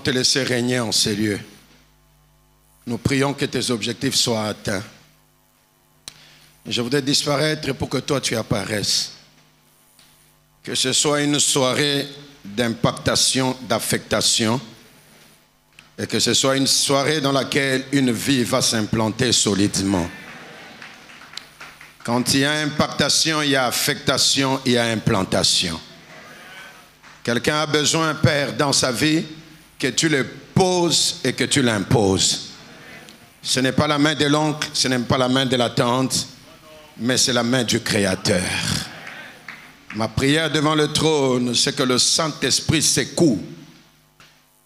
te laisser régner en ces lieux. Nous prions que tes objectifs soient atteints. Je voudrais disparaître pour que toi tu apparaisses. Que ce soit une soirée d'impactation, d'affectation, et que ce soit une soirée dans laquelle une vie va s'implanter solidement. Quand il y a impactation, il y a affectation, il y a implantation. Quelqu'un a besoin, Père, dans sa vie, que tu le poses et que tu l'imposes. Ce n'est pas la main de l'oncle, ce n'est pas la main de la tante, mais c'est la main du Créateur. Ma prière devant le trône, c'est que le Saint-Esprit secoue,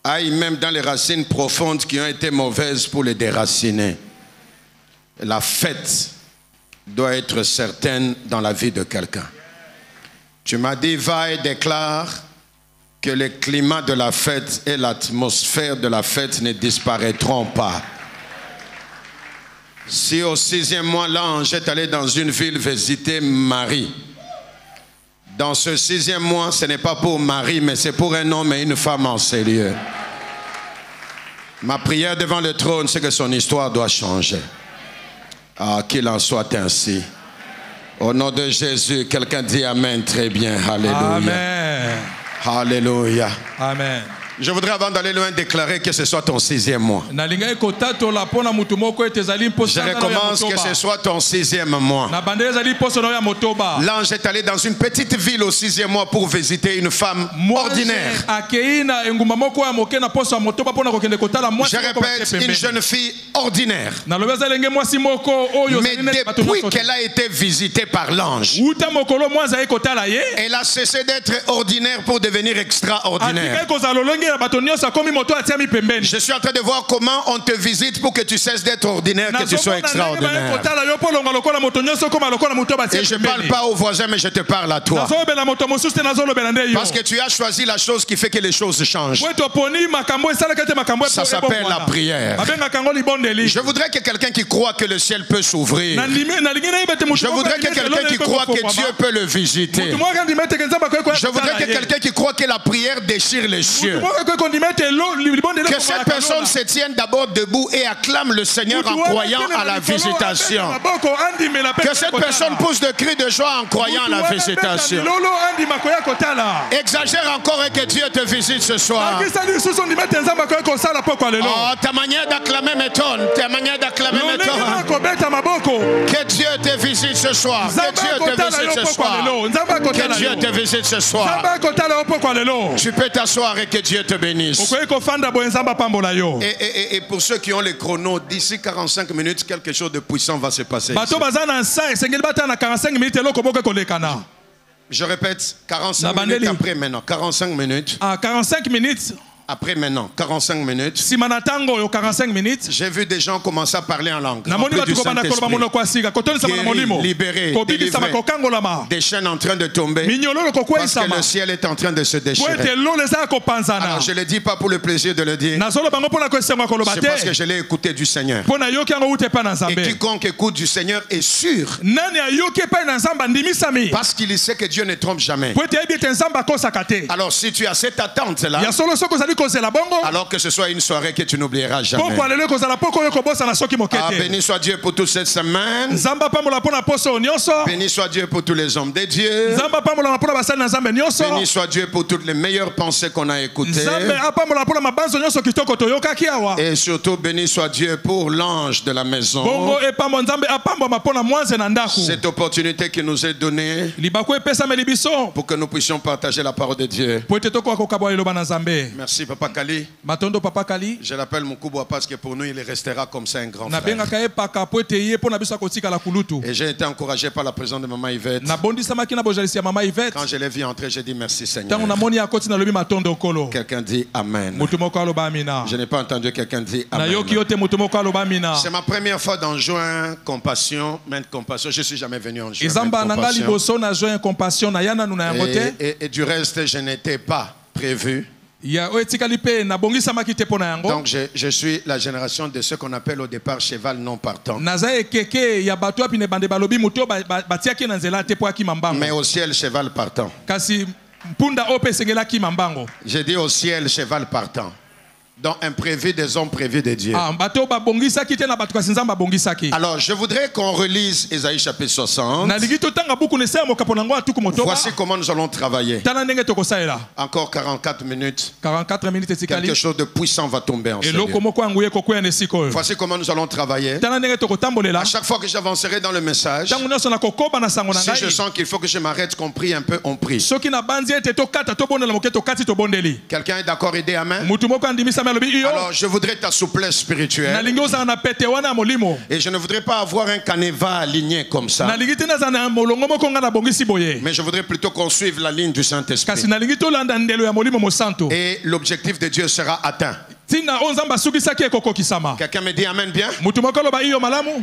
aille même dans les racines profondes qui ont été mauvaises pour les déraciner. La fête doit être certaine dans la vie de quelqu'un. Tu m'as dit, va et déclare que le climat de la fête et l'atmosphère de la fête ne disparaîtront pas. Si au 6e mois, l'ange est allé dans une ville visiter Marie, dans ce 6e mois, ce n'est pas pour Marie, mais c'est pour un homme et une femme en ces lieux. Ma prière devant le trône, c'est que son histoire doit changer. Ah, qu'il en soit ainsi. Au nom de Jésus, quelqu'un dit Amen, très bien. Alléluia. Amen. Alléluia. Amen. Je voudrais, avant d'aller loin, déclarer que ce soit ton 6e mois. Je recommence que ce soit ton 6e mois. L'ange est allé dans une petite ville au 6e mois pour visiter une femme ordinaire. Je répète, une jeune fille ordinaire. Mais depuis qu'elle a été visitée par l'ange, elle a cessé d'être ordinaire pour devenir extraordinaire. Je suis en train de voir comment on te visite pour que tu cesses d'être ordinaire, que tu sois extraordinaire. Et je ne parle pas aux voisins, mais je te parle à toi. Parce que tu as choisi la chose qui fait que les choses changent. Ça s'appelle la prière. Je voudrais que quelqu'un qui croit que le ciel peut s'ouvrir. Je voudrais que quelqu'un qui croit que Dieu peut le visiter. Je voudrais que quelqu'un qui croit que la prière déchire les cieux. Que cette personne se tienne d'abord debout et acclame le Seigneur en croyant à la visitation. Que cette personne pousse de cris de joie en croyant à la visitation. Exagère encore et que Dieu te visite ce soir. Oh, ta manière d'acclamer m'étonne. Ta manière d'acclamer m'étonne. Que Dieu te visite ce soir. Que Dieu te visite ce soir. Que Dieu te visite ce soir. Tu peux t'asseoir et que Dieu te bénisse. Et pour ceux qui ont les chronos, d'ici 45 minutes, quelque chose de puissant va se passer. Je répète, 45 minutes après maintenant. 45 minutes. 45 minutes. Après maintenant, 45 minutes. J'ai vu des gens commencer à parler en langue. Libérés, délivrés. Des chaînes en train de tomber. Parce que le ciel est en train de se déchirer. Alors je ne le dis pas pour le plaisir de le dire. C'est parce que je l'ai écouté du Seigneur. Et quiconque écoute du Seigneur est sûr. Parce qu'il sait que Dieu ne trompe jamais. Alors si tu as cette attente-là, alors que ce soit une soirée que tu n'oublieras jamais. Ah, béni soit Dieu pour toute cette semaine. Béni soit Dieu pour tous les hommes de Dieu. Béni soit Dieu pour toutes les meilleures pensées qu'on a écoutées. Et surtout, béni soit Dieu pour l'ange de la maison. Cette opportunité qui nous est donnée pour que nous puissions partager la parole de Dieu. Merci Papa Kali. Je l'appelle Moukouboua parce que pour nous il restera comme ça un grand frère. Et j'ai été encouragé par la présence de Maman Yvette. Quand je l'ai vu entrer, j'ai dit merci Seigneur. Quelqu'un dit Amen. Je n'ai pas entendu quelqu'un dire Amen. C'est ma première fois dans Juin Compassion. Je ne suis jamais venu en Juin Compassion. Et du reste, je n'étais pas prévu. Donc je suis la génération de ceux qu'on appelle au départ cheval non partant. Mais au ciel cheval partant. J'ai dit au ciel cheval partant. Donc imprévu des hommes prévus de Dieu. Alors je voudrais qu'on relise Ésaïe chapitre 60. Voici comment nous allons travailler. Encore 44 minutes. Quelque chose de puissant va tomber en ce lieu. Voici comment nous allons travailler. À chaque fois que j'avancerai dans le message, si je sens qu'il faut que je m'arrête, qu'on prie un peu, on prie. Quelqu'un est d'accord, aider Amen? Alors je voudrais ta souplesse spirituelle. Et je ne voudrais pas avoir un canevas aligné comme ça. Mais je voudrais plutôt qu'on suive la ligne du Saint-Esprit. Et l'objectif de Dieu sera atteint. Quelqu'un me dit Amen bien?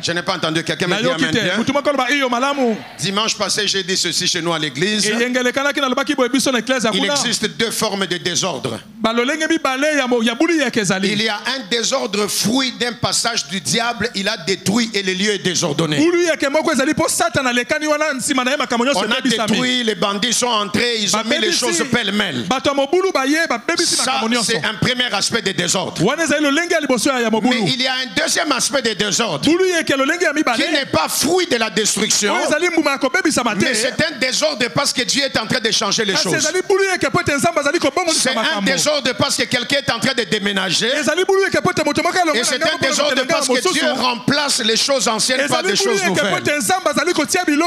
Je n'ai pas entendu. Quelqu'un me dit Amen bien? Dimanche passé, j'ai dit ceci chez nous à l'église. Il existe deux formes de désordre. Il y a un désordre fruit d'un passage du diable. Il a détruit et le lieu est désordonné. On a détruit, les bandits sont entrés, ils ont mis les choses pêle-mêle. Ça, c'est un premier aspect de désordre. Mais il y a un deuxième aspect de désordre qui n'est pas fruit de la destruction, mais c'est un désordre parce que Dieu est en train de changer les choses. C'est un désordre parce que quelqu'un est en train de déménager, et c'est un désordre parce que Dieu remplace les choses anciennes par des choses nouvelles.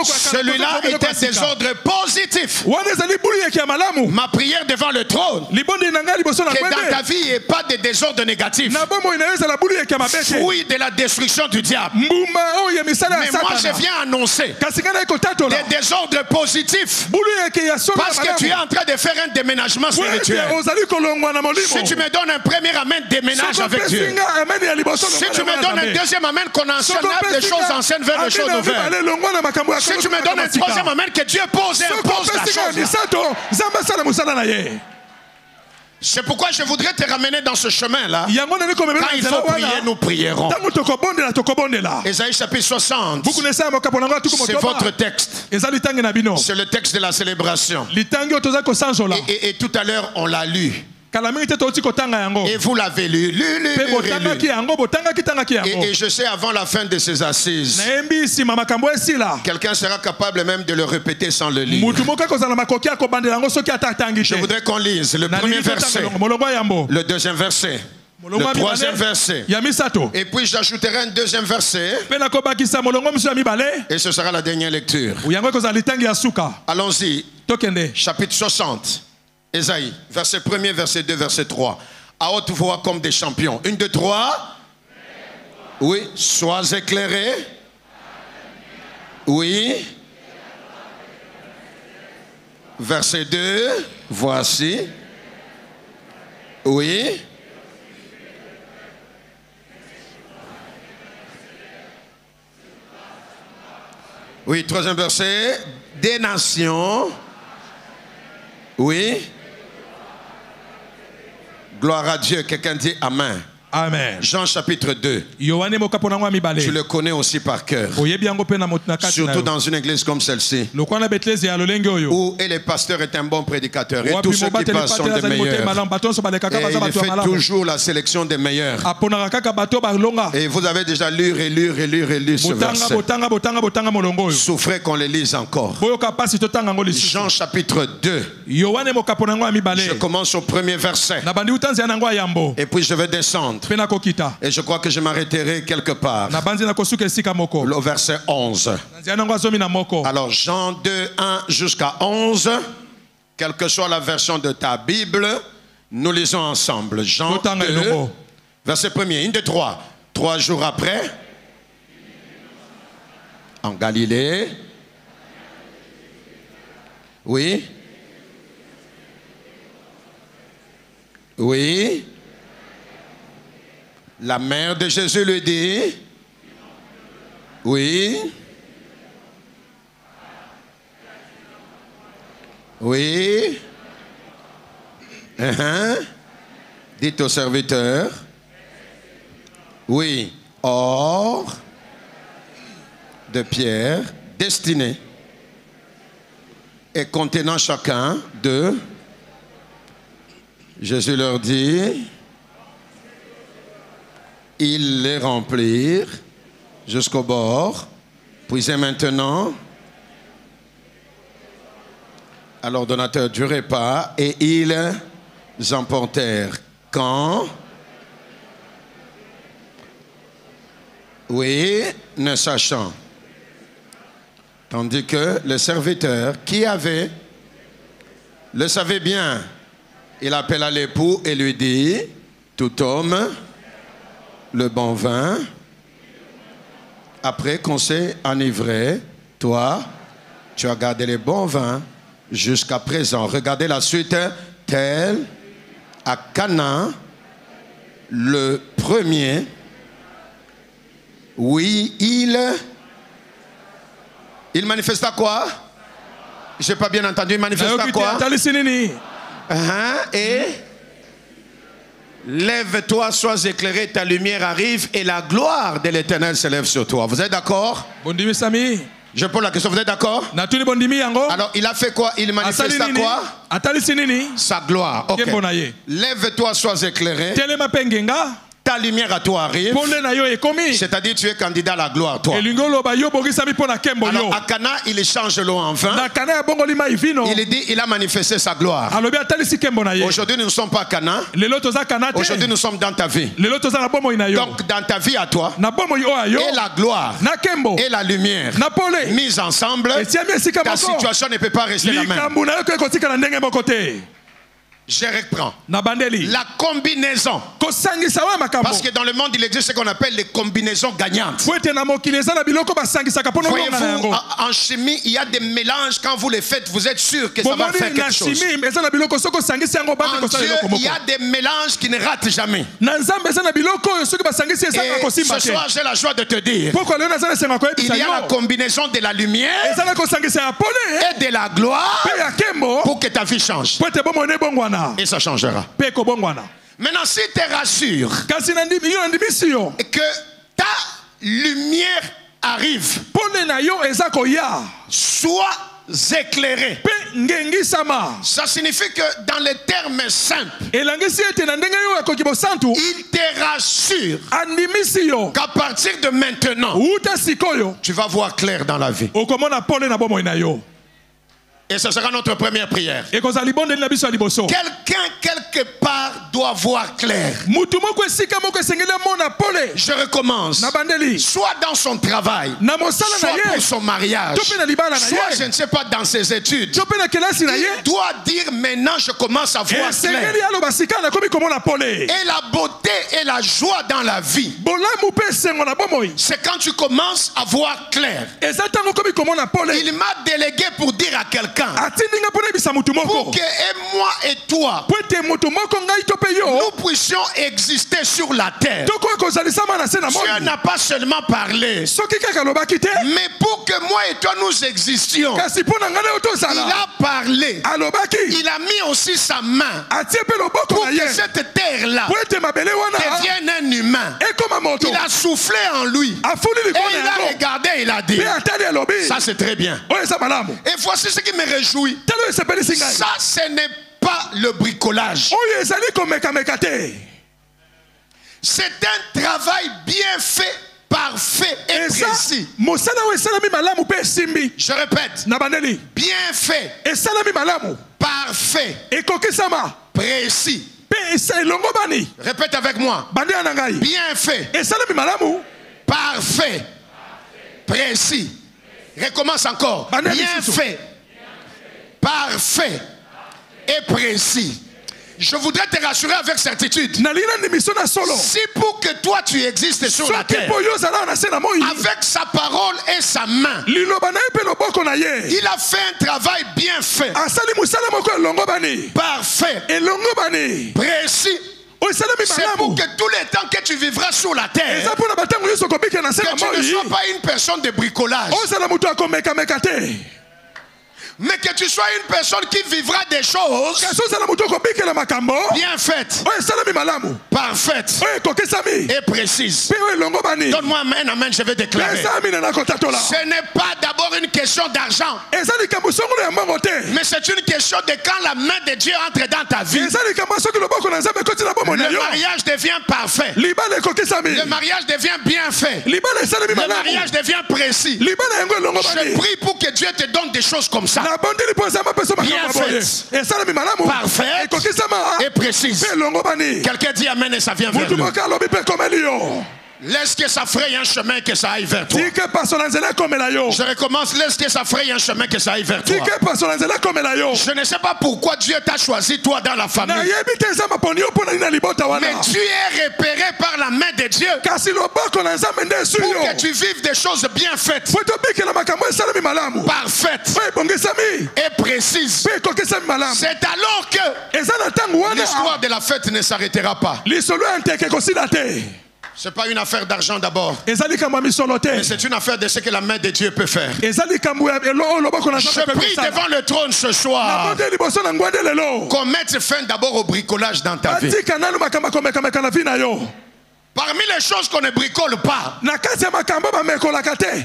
Celui-là est un désordre positif. Ma prière devant le trône, que dans ta vie il n'y ait pas de désordre négatif, fruit de la destruction du diable. Mais moi je viens annoncer des désordres positifs parce que tu es en train de faire un déménagement spirituel. Si tu me donnes un premier amen, déménage avec Dieu. Si tu me donnes un deuxième amen, qu'on enchaîne les choses anciennes vers les choses nouvelles. Si tu me donnes un troisième amen, que Dieu pose et impose la chose. C'est pourquoi je voudrais te ramener dans ce chemin-là. Quand il faut prier, nous prierons. Ésaïe chapitre 60, c'est votre texte. C'est le texte de la célébration. Et tout à l'heure, on l'a lu. Et vous l'avez lu, et je sais avant la fin de ces assises, quelqu'un sera capable même de le répéter sans le lire. Je voudrais qu'on lise le premier verset, le deuxième verset, le troisième verset, et puis j'ajouterai un deuxième verset, et ce sera la dernière lecture. Allons-y, chapitre 60. Ésaïe, verset 1er, verset 2, verset 3. À haute voix comme des champions. 1, 2, 3. Oui, sois éclairés. Oui. Verset 2. Voici. Oui. Oui, troisième verset. Des nations. Oui. Gloire à Dieu. Quelqu'un dit Amen. Amen. Jean chapitre 2. Tu le connais aussi par cœur. Surtout dans une église comme celle-ci, où et le pasteur est un bon prédicateur. Et tous ceux qui passent sont des meilleurs. Et il fait toujours la sélection des meilleurs. Et vous avez déjà lu ce verset. Souffrez qu'on le lise encore. Jean chapitre 2. Je commence au premier verset. Et puis je vais descendre. Et je crois que je m'arrêterai quelque part au verset 11. Alors Jean 2, 1 jusqu'à 11, quelle que soit la version de ta Bible, nous lisons ensemble. Jean 2, verset 1er, 1, 2, 3. 3 jours après, en Galilée, oui, oui, la mère de Jésus lui dit, oui, oui, dites au serviteur, oui, or de pierre destiné et contenant chacun de, Jésus leur dit, ils les remplirent jusqu'au bord. Puisez maintenant à l'ordonnateur du repas et ils emportèrent quand? Oui, ne sachant. Tandis que le serviteur qui avait le savait bien. Il appela l'époux et lui dit, tout homme, le bon vin, après qu'on s'est enivré, toi, tu as gardé les bons vins jusqu'à présent. Regardez la suite, tel à Cana, le premier, oui, il manifesta quoi? Je n'ai pas bien entendu, il manifesta quoi? Et lève-toi, sois éclairé, ta lumière arrive et la gloire de l'Éternel s'élève sur toi. Vous êtes d'accord? Je pose la question, vous êtes d'accord? Alors il a fait quoi? Il manifesta quoi? Sa gloire. Okay. Lève-toi, sois éclairé. Ta lumière à toi arrive. C'est-à-dire tu es candidat à la gloire, toi. Alors à Cana, il change l'eau en vin. Il dit, il a manifesté sa gloire. Aujourd'hui, nous ne sommes pas à Cana. Aujourd'hui, nous sommes dans ta vie. Donc, dans ta vie à toi, et la gloire, et la lumière, mises ensemble, ta situation ne peut pas rester la même. Je reprends. La combinaison. Parce que dans le monde, il existe ce qu'on appelle les combinaisons gagnantes. Voyez-vous, en chimie, il y a des mélanges. Quand vous les faites, vous êtes sûr que ça va faire quelque chose. En Dieu, il y a des mélanges qui ne ratent jamais. Et ce soir, j'ai la joie de te dire, il y a la combinaison de la lumière et de la gloire pour que ta vie change. Et ça changera. Maintenant, si tu te rassures et que ta lumière arrive, sois éclairé. Ça signifie que dans les termes simples, il te rassure qu'à partir de maintenant, tu vas voir clair dans la vie. Et ce sera notre première prière. Quelqu'un quelque part doit voir clair. Je recommence. Soit dans son travail, soit pour son mariage, soit je ne sais pas dans ses études. Il doit dire maintenant je commence à voir clair. Et la beauté et la joie dans la vie, c'est quand tu commences à voir clair. Il m'a délégué pour dire à quelqu'un, pour que moi et toi, nous puissions exister sur la terre. Dieu n'a pas seulement parlé, mais pour que moi et toi nous existions, il a parlé. Il a mis aussi sa main pour que cette terre-là devienne un humain. Il a soufflé en lui et il a regardé et il a dit, ça c'est très bien. Et voici ce qui me réjouit. Ça, ce n'est pas le bricolage. C'est un travail bien fait, parfait et précis. Je répète, bien fait, parfait, précis. Répète avec moi. Bien fait, parfait, précis. Recommence encore. Bien fait, parfait et précis. Je voudrais te rassurer avec certitude. Si pour que toi tu existes sur la terre, avec sa parole et sa main, il a fait un travail bien fait, parfait, précis. C'est pour que tous les temps que tu vivras sur la terre, que tu ne sois pas une personne de bricolage. Mais que tu sois une personne qui vivra des choses bien faites, parfaites et précises. Donne-moi amen, amen, je vais déclarer. Ce n'est pas d'abord une question d'argent, mais c'est une question de quand la main de Dieu entre dans ta vie. Le mariage devient parfait. Le mariage devient bien fait. Le mariage devient précis. Je prie pour que Dieu te donne des choses comme ça. Bien faites, parfaites et précises. Quelqu'un dit amen et ça vient vers lui. Laisse que ça fraye un chemin, que ça aille vers toi. Je recommence, laisse que ça fraye un chemin, que ça aille vers toi. Je ne sais pas pourquoi Dieu t'a choisi toi dans la famille, mais tu es repéré par la main de Dieu pour que tu vives des choses bien faites, parfaites et précises. C'est alors que l'histoire de la fête ne s'arrêtera pas. Ce n'est pas une affaire d'argent d'abord, mais c'est une affaire de ce que la main de Dieu peut faire. Je prie devant le trône ce soir qu'on mette fin d'abord au bricolage dans ta vie. Parmi les choses qu'on ne bricole pas,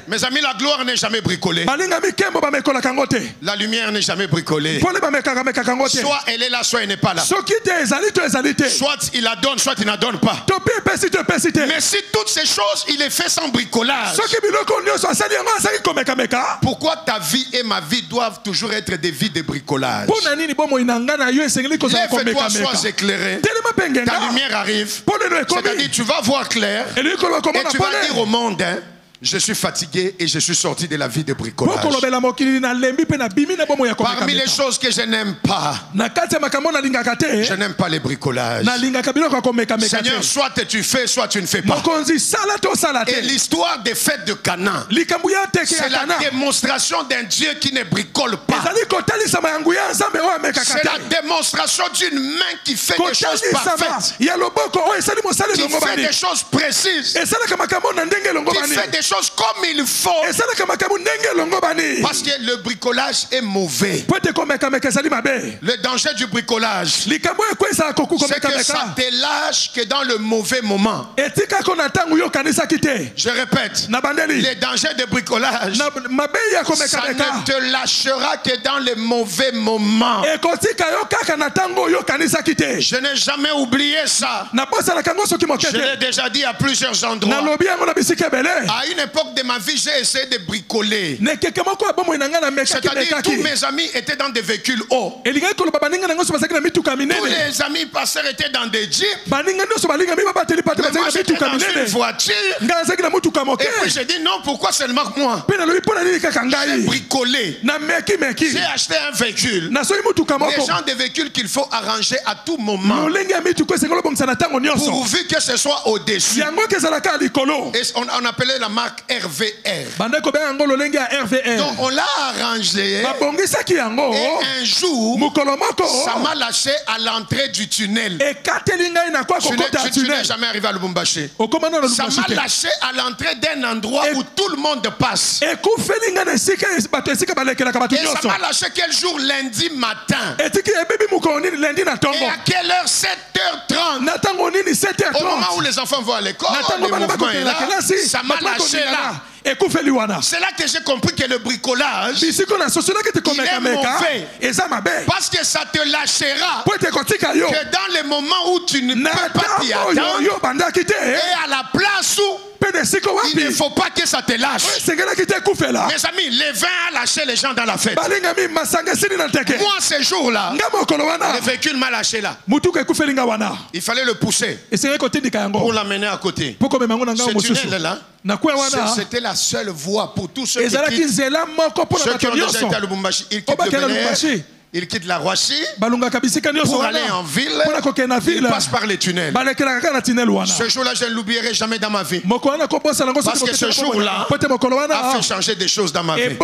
mes amis, la gloire n'est jamais bricolée. La lumière n'est jamais bricolée. Soit elle est là, soit elle n'est pas là. Soit il la donne, soit il n'en donne pas. Mais si toutes ces choses, il est fait sans bricolage, pourquoi ta vie et ma vie doivent toujours être des vies de bricolage? Lève-toi, sois éclairé. Ta lumière arrive. C'est-à-dire, tu vas voir clair et tu vas dire au monde, hein, je suis fatigué et je suis sorti de la vie de bricolage. Parmi les choses que je n'aime pas, je n'aime pas les bricolages. Seigneur, soit tu fais, soit tu ne fais pas. Et l'histoire des fêtes de Canaan, c'est la démonstration d'un Dieu qui ne bricole pas. C'est la démonstration d'une main qui fait des choses parfaites, qui fait des choses précises, qui fait des choses comme il faut. Parce que le bricolage est mauvais. Le danger du bricolage, c'est que ça te lâche que dans le mauvais moment. Je répète, le danger du bricolage, ça ne te lâchera que dans le mauvais moment. Je n'ai jamais oublié ça. Je l'ai déjà dit à plusieurs endroits. À une époque de ma vie, j'ai essayé de bricoler. C'est-à-dire, tous mes amis étaient dans des véhicules hauts. Tous les amis pasteurs étaient dans des jeeps. Mais moi, j'étais dans une voiture. Et puis j'ai dit non, pourquoi seulement moi? J'ai bricolé. J'ai acheté un véhicule. Les gens des véhicules qu'il faut arranger à tout moment, pourvu que ce soit au-dessus. Et on appelait la marque RVR. Donc on l'a arrangé. Et un jour, ça m'a lâché à l'entrée du tunnel. Tu n'es jamais arrivé à Lubumbashi. Ça m'a lâché à l'entrée d'un endroit où tout le monde passe. Et ça m'a lâché quel jour? Lundi matin. Et à quelle heure? 7h30. Au moment où les enfants vont à l'école, le mouvement est là. Ça m'a lâché là. C'est là que j'ai compris que le bricolage, il est mauvais. Parce que ça te lâchera que dans les moments où tu ne peux pas t'y attendre, et à la place où il ne faut pas que ça te lâche. Mes amis, les vins a lâché les gens dans la fête. Moi, ce jour-là, le véhicule m'a lâché là. Il fallait le pousser pour l'amener à côté. Ce tunnel-là, c'était la seule voie pour tous ceux qui ont déjà été à Lubumbashi. Ils quittent la Roissy pour aller en ville. Ils passent par les tunnels. Ce jour-là, je ne l'oublierai jamais dans ma vie. Parce que ce jour-là a fait changer des choses dans ma vie.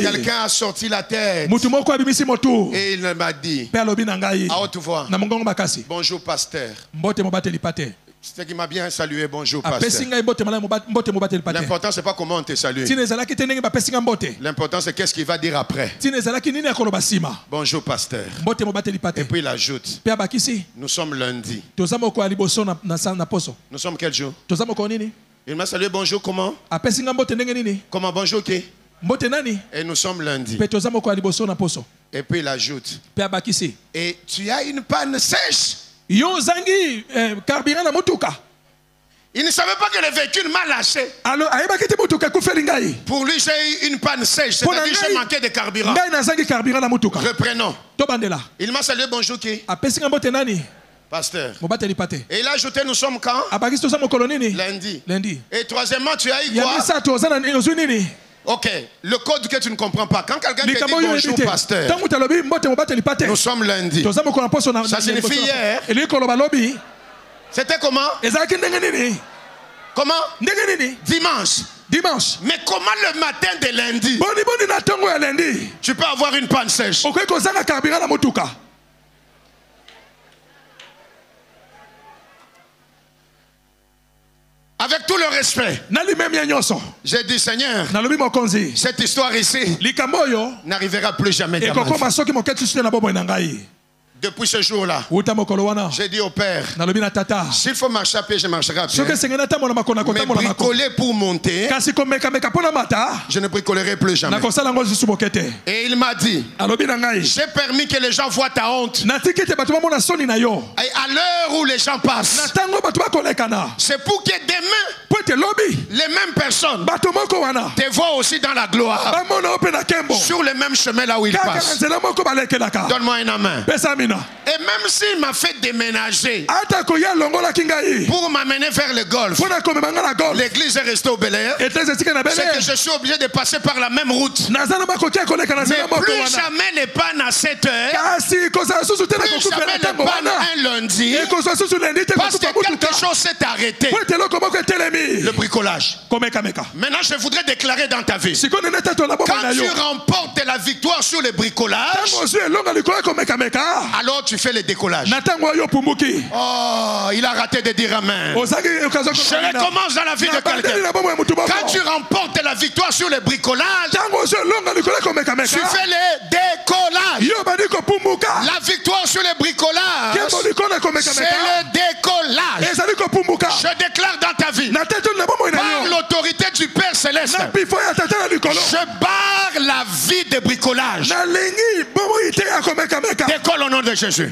Quelqu'un a sorti la tête et il m'a dit à haute voix, bonjour pasteur. C'est qui m'a bien salué, bonjour pasteur. L'important c'est pas comment on te salue. L'important c'est qu'est-ce qu'il va dire après. Bonjour pasteur. Et puis il ajoute, nous sommes lundi. Nous sommes quel jour? Il m'a salué, bonjour, comment? Comment, bonjour qui? Et nous sommes lundi. Et puis il ajoute, et tu as une panne sèche. Il ne savait pas que le véhicule m'a lâché. Pour lui, j'ai eu une panne sèche. C'est-à-dire que j'ai manqué de carburant. Reprenons. Il m'a salué, bonjour qui? Pasteur. Et il a ajouté, nous sommes quand? Lundi. Et troisièmement, tu as eu quoi? Ok, le code que tu ne comprends pas. Quand quelqu'un te dit bonjour pasteur, nous sommes lundi. Ça signifie hier. C'était comment? Comment? Dimanche. Mais comment le matin de lundi tu peux avoir une panne sèche? Avec tout le respect, j'ai dit Seigneur, cette histoire ici n'arrivera plus jamais dans ma vie. Depuis ce jour-là, j'ai dit au Père, s'il faut marcher à pied, je marcherai à pied. Mais bricoler pour monter, je ne bricolerai plus jamais. Et il m'a dit, j'ai permis que les gens voient ta honte. Et à l'heure où les gens passent, c'est pour que demain, les mêmes personnes te voient aussi dans la gloire, sur le même chemin là où ils passent. Donne-moi un amen. Et même s'il m'a fait déménager pour m'amener vers le golf, l'église est restée au Bel Air, c'est que je suis obligé de passer par la même route. Mais plus jamais les pannes à 7 heures, plus jamais les pannes un lundi, parce que quelque chose s'est arrêté. Le bricolage. Maintenant je voudrais déclarer dans ta vie, quand tu remportes la victoire sur le bricolage, alors tu fais le décollage. Oh, il a raté de dire amen. Je recommence dans la vie de quelqu'un. Quand tu remportes la victoire sur le bricolage, tu fais le décollage. La victoire sur le bricolage, c'est le décollage. Je déclare dans ta vie, par l'autorité du Père Céleste, je barre la vie de bricolage. Décolle au nom de Jésus.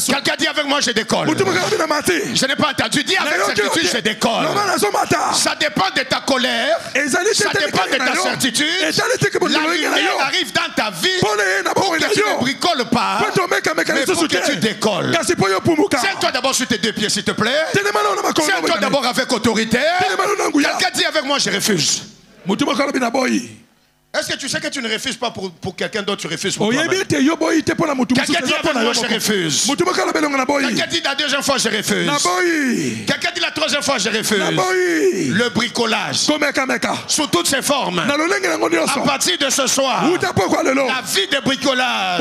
Quelqu'un dit avec moi je décolle. Je n'ai pas entendu. Dis avec certitude je décolle. Ça dépend de ta colère. Ça dépend de ta certitude. La lumière arrive dans ta vie pour que tu ne bricoles pas, mais pour que tu décolles. Tiens-toi d'abord sur tes deux pieds s'il te plaît. Tiens-toi d'abord avec autorité. Quelqu'un dit avec moi je refuse. Est-ce que tu sais que tu ne refuses pas pour quelqu'un d'autre, tu refuses pour toi-même? Quelqu'un dit avec moi je refuse. Quelqu'un dit la deuxième fois je refuse. Quelqu'un dit la troisième fois je refuse. Le bricolage sous toutes ses formes, à partir de ce soir, la vie de bricolage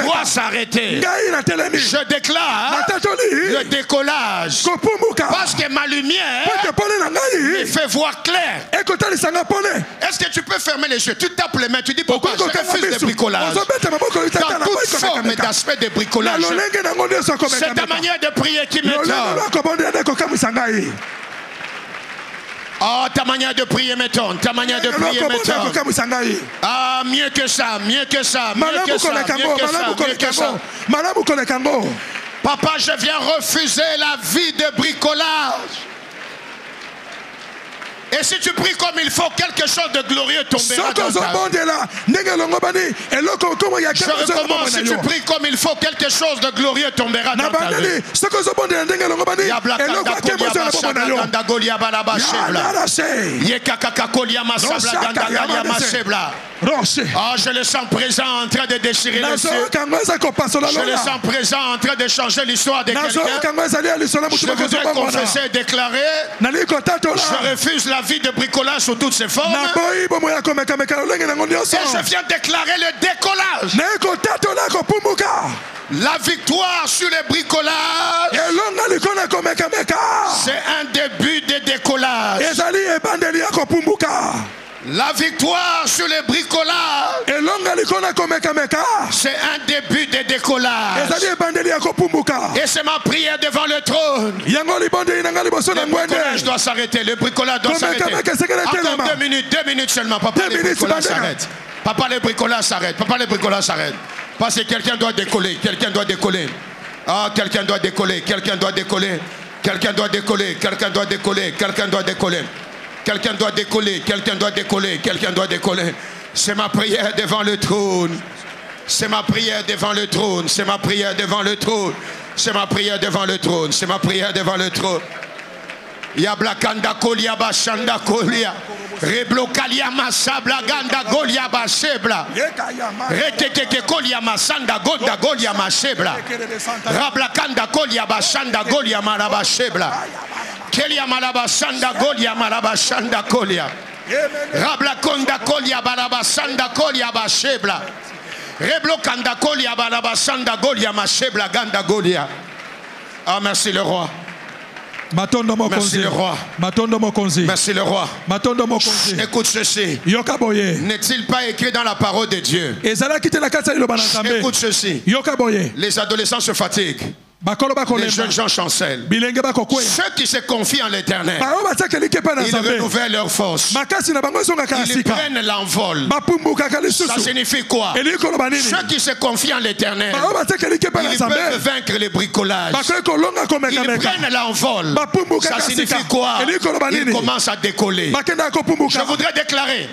doit s'arrêter. Je déclare le décollage, parce que ma lumière me fait voir clair. Est-ce que tu peux fermer les yeux? Tu tapes les mains, tu dis pourquoi je refuse le bricolage. Dans toute forme et d'aspect de bricolage, c'est ta manière de prier qui m'étonne. Oh, ta manière de prier m'étonne. Ta manière de prier m'étonne. Ah, mieux que ça, mieux que ça, mieux que ça, mieux que ça, mieux que ça. Papa, je viens refuser la vie de bricolage. Et si tu pries comme il faut, quelque chose de glorieux tombera dans ta vie. Je recommence, si tu pries comme il faut, quelque chose de glorieux tombera dans ta vie. Oh, je le sens présent en train de déchirer les cieux. Je le sens présent en train de changer l'histoire de quelqu'un. Je voudrais confesser et déclarer, je refuse la vie de bricolage sous toutes ses formes. Et je viens déclarer le décollage. La victoire sur les bricolages, c'est un début de décollage. La victoire sur les bricolages, c'est un début de décollage. Et c'est ma prière devant le trône. Le bricolage doit s'arrêter. Le bricolage doit s'arrêter. Encore 2 minutes seulement. Papa, les bricolages s'arrêtent. Papa, les bricolages s'arrêtent. Papa, les bricolages s'arrêtent. Parce que quelqu'un doit décoller. Quelqu'un doit décoller. Ah, quelqu'un doit décoller. Quelqu'un doit décoller. Quelqu'un doit décoller. Quelqu'un doit décoller. Quelqu'un doit décoller. Quelqu'un doit décoller, quelqu'un doit décoller, quelqu'un doit décoller. C'est ma prière devant le trône. C'est ma prière devant le trône. C'est ma prière devant le trône. C'est ma prière devant le trône. C'est ma prière devant le trône. Yabla kanda kolia bashanda kolia. Reblo kalia masabla ganda golia basebla. Rekeke kolia masanda gonda golia masebla. Rabla kanda kolia bashanda golia marabashebla. Kelia malabasanda golia malabasanda kolia. Rabla konda kolia balabasanda kolia bashebla. Reblo kanda kolia balabasanda golia mashebla ganda golia. Ah, merci le roi. Merci le roi. Merci le roi. Écoute ceci. N'est-il pas écrit dans la parole de Dieu? Écoute ceci. Les adolescents se fatiguent. Les jeunes gens chancellent. Ceux qui se confient en l'Éternel, ils renouvellent leur force. Ils prennent l'envol. Ça signifie quoi? Ceux qui se confient en l'Éternel, ils peuvent vaincre les bricolages. Ils prennent l'envol. Ça signifie quoi? Ils commencent à décoller. Je voudrais déclarer,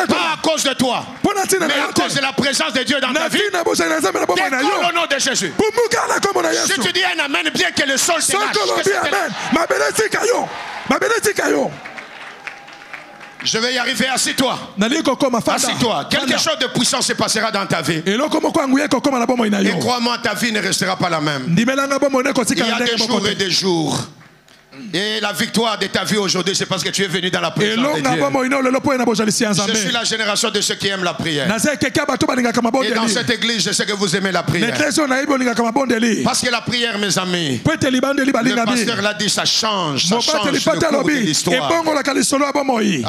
pas à cause de toi, mais à cause de la présence de Dieu dans ta vie, décolle au nom de Jésus. Si tu dis un amen, bien que le sol te lâche. Je vais y arriver, assis-toi. Assis-toi. Quelque chose de puissant se passera dans ta vie. Et crois-moi, ta vie ne restera pas la même. Il y a des jours et des jours. Et la victoire de ta vie aujourd'hui, c'est parce que tu es venu dans la présence de Dieu. Je suis la génération de ceux qui aiment la prière. Et dans cette église, je sais que vous aimez la prière. Parce que la prière, mes amis, le pasteur l'a dit, ça change le cours de l'histoire.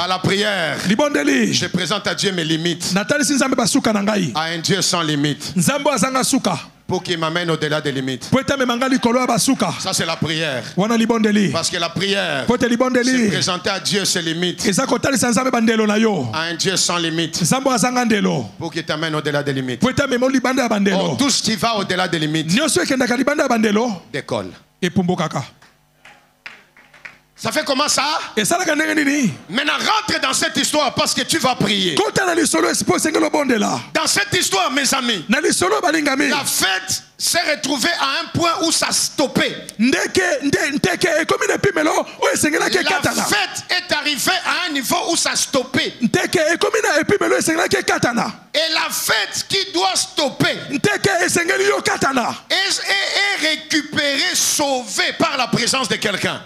À la prière, je présente à Dieu mes limites, à un Dieu sans limite, pour qu'il m'amène au-delà des limites. Ça, c'est la prière. Parce que la prière, c'est présenter à Dieu ses limites, à un Dieu sans limite, pour qu'il t'amène au-delà des limites. Oh, tout ce qui va au-delà des limites décolle. Ça fait comment ça? Maintenant, rentre dans cette histoire parce que tu vas prier. Dans cette histoire, mes amis, la fête s'est retrouvée à un point où ça stoppait. La fête est arrivée à un niveau où ça stoppait. Et la fête qui doit stopper est récupérée, sauvée par la présence de quelqu'un.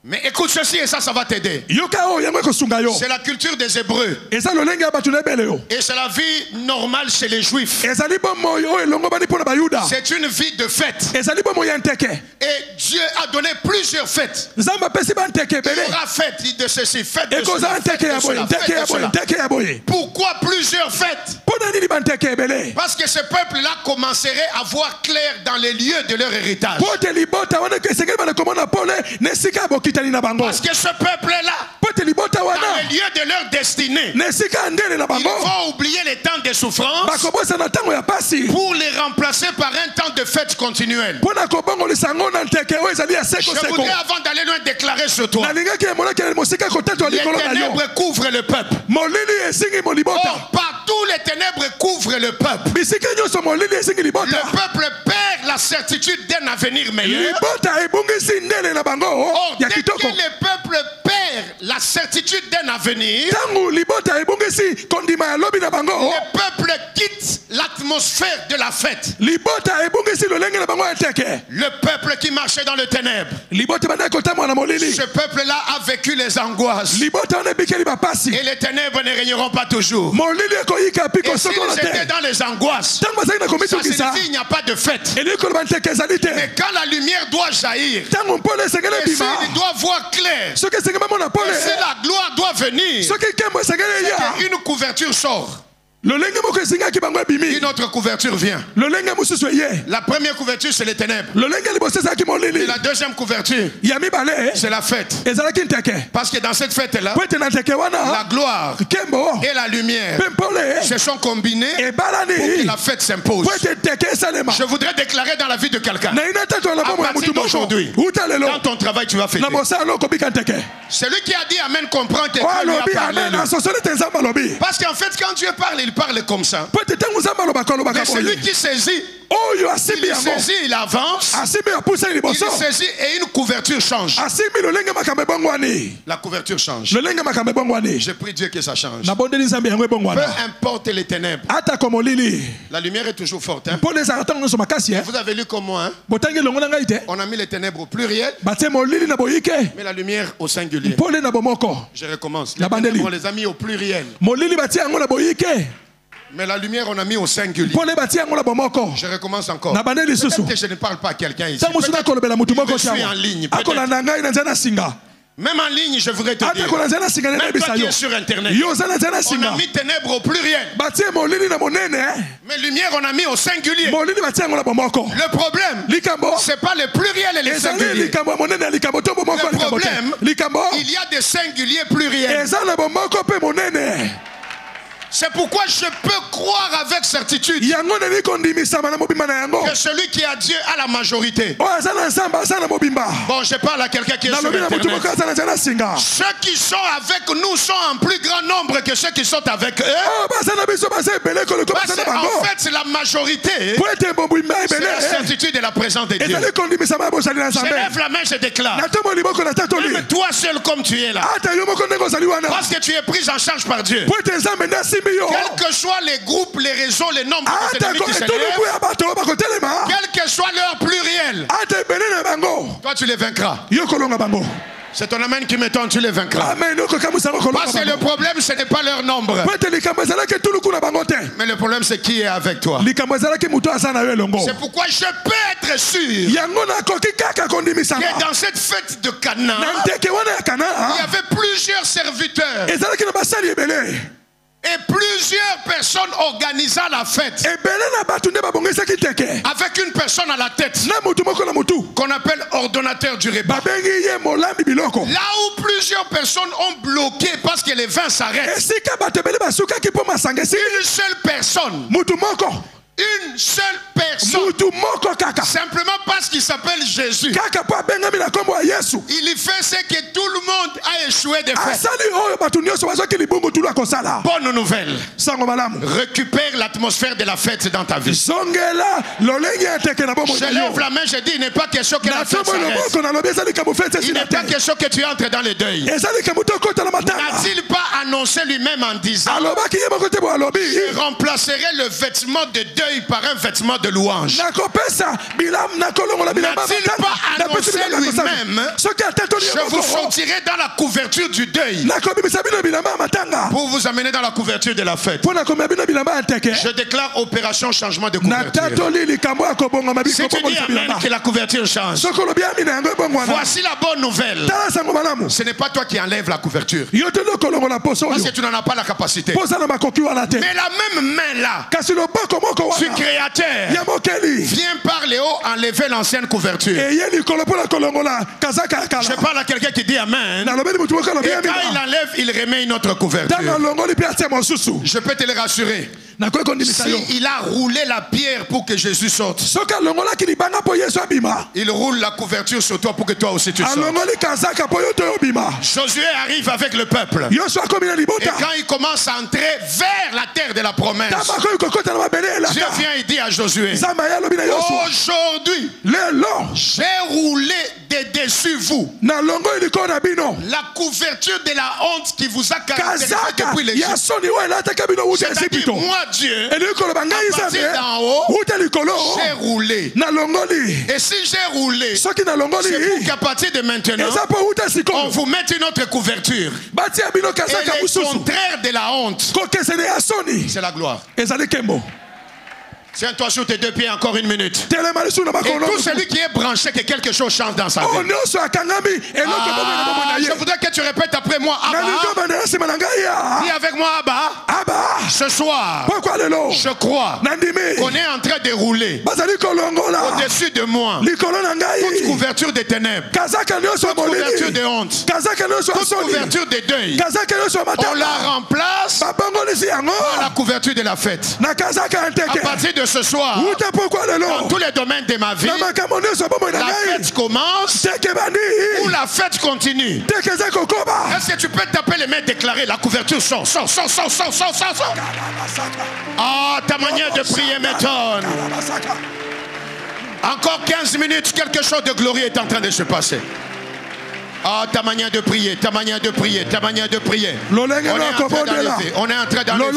Mais écoute ceci et ça va t'aider. C'est la culture des Hébreux. Et c'est la vie normale chez les Juifs. C'est une vie de fête. Et Dieu a donné plusieurs fêtes. Il y aura fête de ceci, fête de cela, fête de cela, fête de cela. Pourquoi plusieurs fêtes? Parce que ce peuple-là commencerait à voir clair dans les lieux de leur héritage. Parce que ce peuple-là, dans les lieux de leur destinée, ils vont oublier les temps de souffrance pour les remplacer par un temps de fête continuelle. Je voudrais, avant d'aller loin, déclarer sur toi: les ténèbres couvrent le peuple. Oh, partout les ténèbres couvrent le peuple. Le peuple perd la certitude d'un avenir meilleur. Oh, dès que le peuple perd la certitude d'un avenir, le peuple quitte l'atmosphère de la fête. Le peuple qui marchait dans le ténèbres, ce peuple-là a vécu les angoisses. Et les ténèbres ne régneront pas toujours. Et s'ils étaient dans les angoisses, ça signifie qu'il n'y a pas de fête. Mais quand la lumière doit jaillir, et s'il doit voir clair, et si la gloire doit venir, une couverture sort. Une autre couverture vient. La première couverture, c'est les ténèbres. Et la deuxième couverture, c'est la fête. Parce que dans cette fête-là, la gloire et la lumière se sont combinées pour que la fête s'impose. Je voudrais déclarer dans la vie de quelqu'un, à partir d'aujourd'hui, dans ton travail, tu vas fêter. Celui qui a dit Amen comprend que Dieu lui a parlé. Parce qu'en fait, quand Dieu parle, il parle comme ça. Mais celui qui saisit, il saisit, il avance, il saisit et une couverture change. La couverture change. Je prie Dieu que ça change. Peu importe les ténèbres, la lumière est toujours forte. Hein? Vous avez lu comme moi, hein? On a mis les ténèbres au pluriel, mais la lumière au singulier. Je recommence. Les ténèbres, on les a mis au pluriel, mais la lumière, on a mis au singulier. Je recommence encore. Peut-être que je ne parle pas à quelqu'un ici. Peut-être que je suis en ligne. Même en ligne, je voudrais te dire. Même toi qui es sur Internet. On a mis ténèbres au pluriel. Mais lumière, on a mis au singulier. Le problème, c'est pas le pluriel et les singuliers. Le problème, il y a des singuliers pluriels. C'est pourquoi je peux croire avec certitude que celui qui a Dieu a la majorité. Bon, je parle à quelqu'un qui est sur Internet. Ceux qui sont avec nous sont en plus grand nombre que ceux qui sont avec eux. Parce qu'en fait, c'est la majorité. C'est la certitude de la présence de Dieu. Je lève la main, je déclare. Même toi seul comme tu es là. Parce que tu es pris en charge par Dieu. Quels que soient les groupes, les réseaux, les nombres de ennemis qui s'élèvent, quel que soit leur pluriel, toi tu les vaincras. C'est ton amen qui m'étonne, tu les vaincras. Parce que le problème, ce n'est pas leur nombre. Mais le problème, c'est qui est avec toi. C'est pourquoi je peux être sûr que dans cette fête de Cana, il y avait plusieurs serviteurs et plusieurs personnes organisant la fête avec une personne à la tête qu'on appelle ordonnateur du repas. Là où plusieurs personnes ont bloqué parce que les vins s'arrêtent, une seule personne, simplement parce qu'il s'appelle Jésus, il fait ce que tout le monde a échoué de faire. Bonne nouvelle, récupère l'atmosphère de la fête dans ta vie. Je lève la main, je dis, il n'est pas question que la fête s'arrête. Il n'est pas question que tu entres dans le deuil. N'a-t-il pas annoncé lui-même en disant, je remplacerai le vêtement de deuil par un vêtement de louange? N'a-t-il pas annoncé lui-même, je vous sortirai dans la couverture du deuil pour vous amener dans la couverture de la fête? Je déclare opération changement de couverture. Si tu dis amen, que la couverture change. Voici la bonne nouvelle. Ce n'est pas toi qui enlèves la couverture, parce que tu n'en as pas la capacité. Mais la même main là, du Créateur, vient par les hauts enlever l'ancienne couverture. Je parle à quelqu'un qui dit amen. Et quand il enlève, il remet une autre couverture. Je peux te le rassurer. Il a roulé la pierre pour que Jésus sorte, il roule la couverture sur toi pour que toi aussi tu sortes. Josué arrive avec le peuple, et quand il commence à entrer vers la terre de la promesse, Dieu vient et dit à Josué, aujourd'hui, j'ai roulé de dessus vous la couverture de la honte qui vous a caractérisé depuis l'Égypte. C'est-à-dire, moi Dieu, à partir d'en haut, j'ai roulé. Et si j'ai roulé, c'est pour qu'à partir de maintenant, on vous mette une autre couverture. Et le contraire de la honte, c'est la gloire. Tiens-toi sur tes deux pieds encore une minute. Et tout celui qui est branché, que quelque chose change dans sa vie. Je voudrais que tu répètes après moi, Abba. Dis avec moi, Abba. Ce soir, je crois qu'on est en train de rouler au-dessus de moi toute couverture de ténèbres, toute couverture de honte, toute couverture de deuil. On la remplace par la couverture de la fête. À partir de ce soir, dans tous les domaines de ma vie, la fête commence ou la fête continue. Est-ce que tu peux taper les mains, déclarer la couverture sort. Ah, ta manière de prier m'étonne. Encore 15 minutes, quelque chose de glorieux est en train de se passer. Ah, ta manière de prier, ta manière de prier, ta manière de prier. On est en train d'enlever. On est en train d'enlever.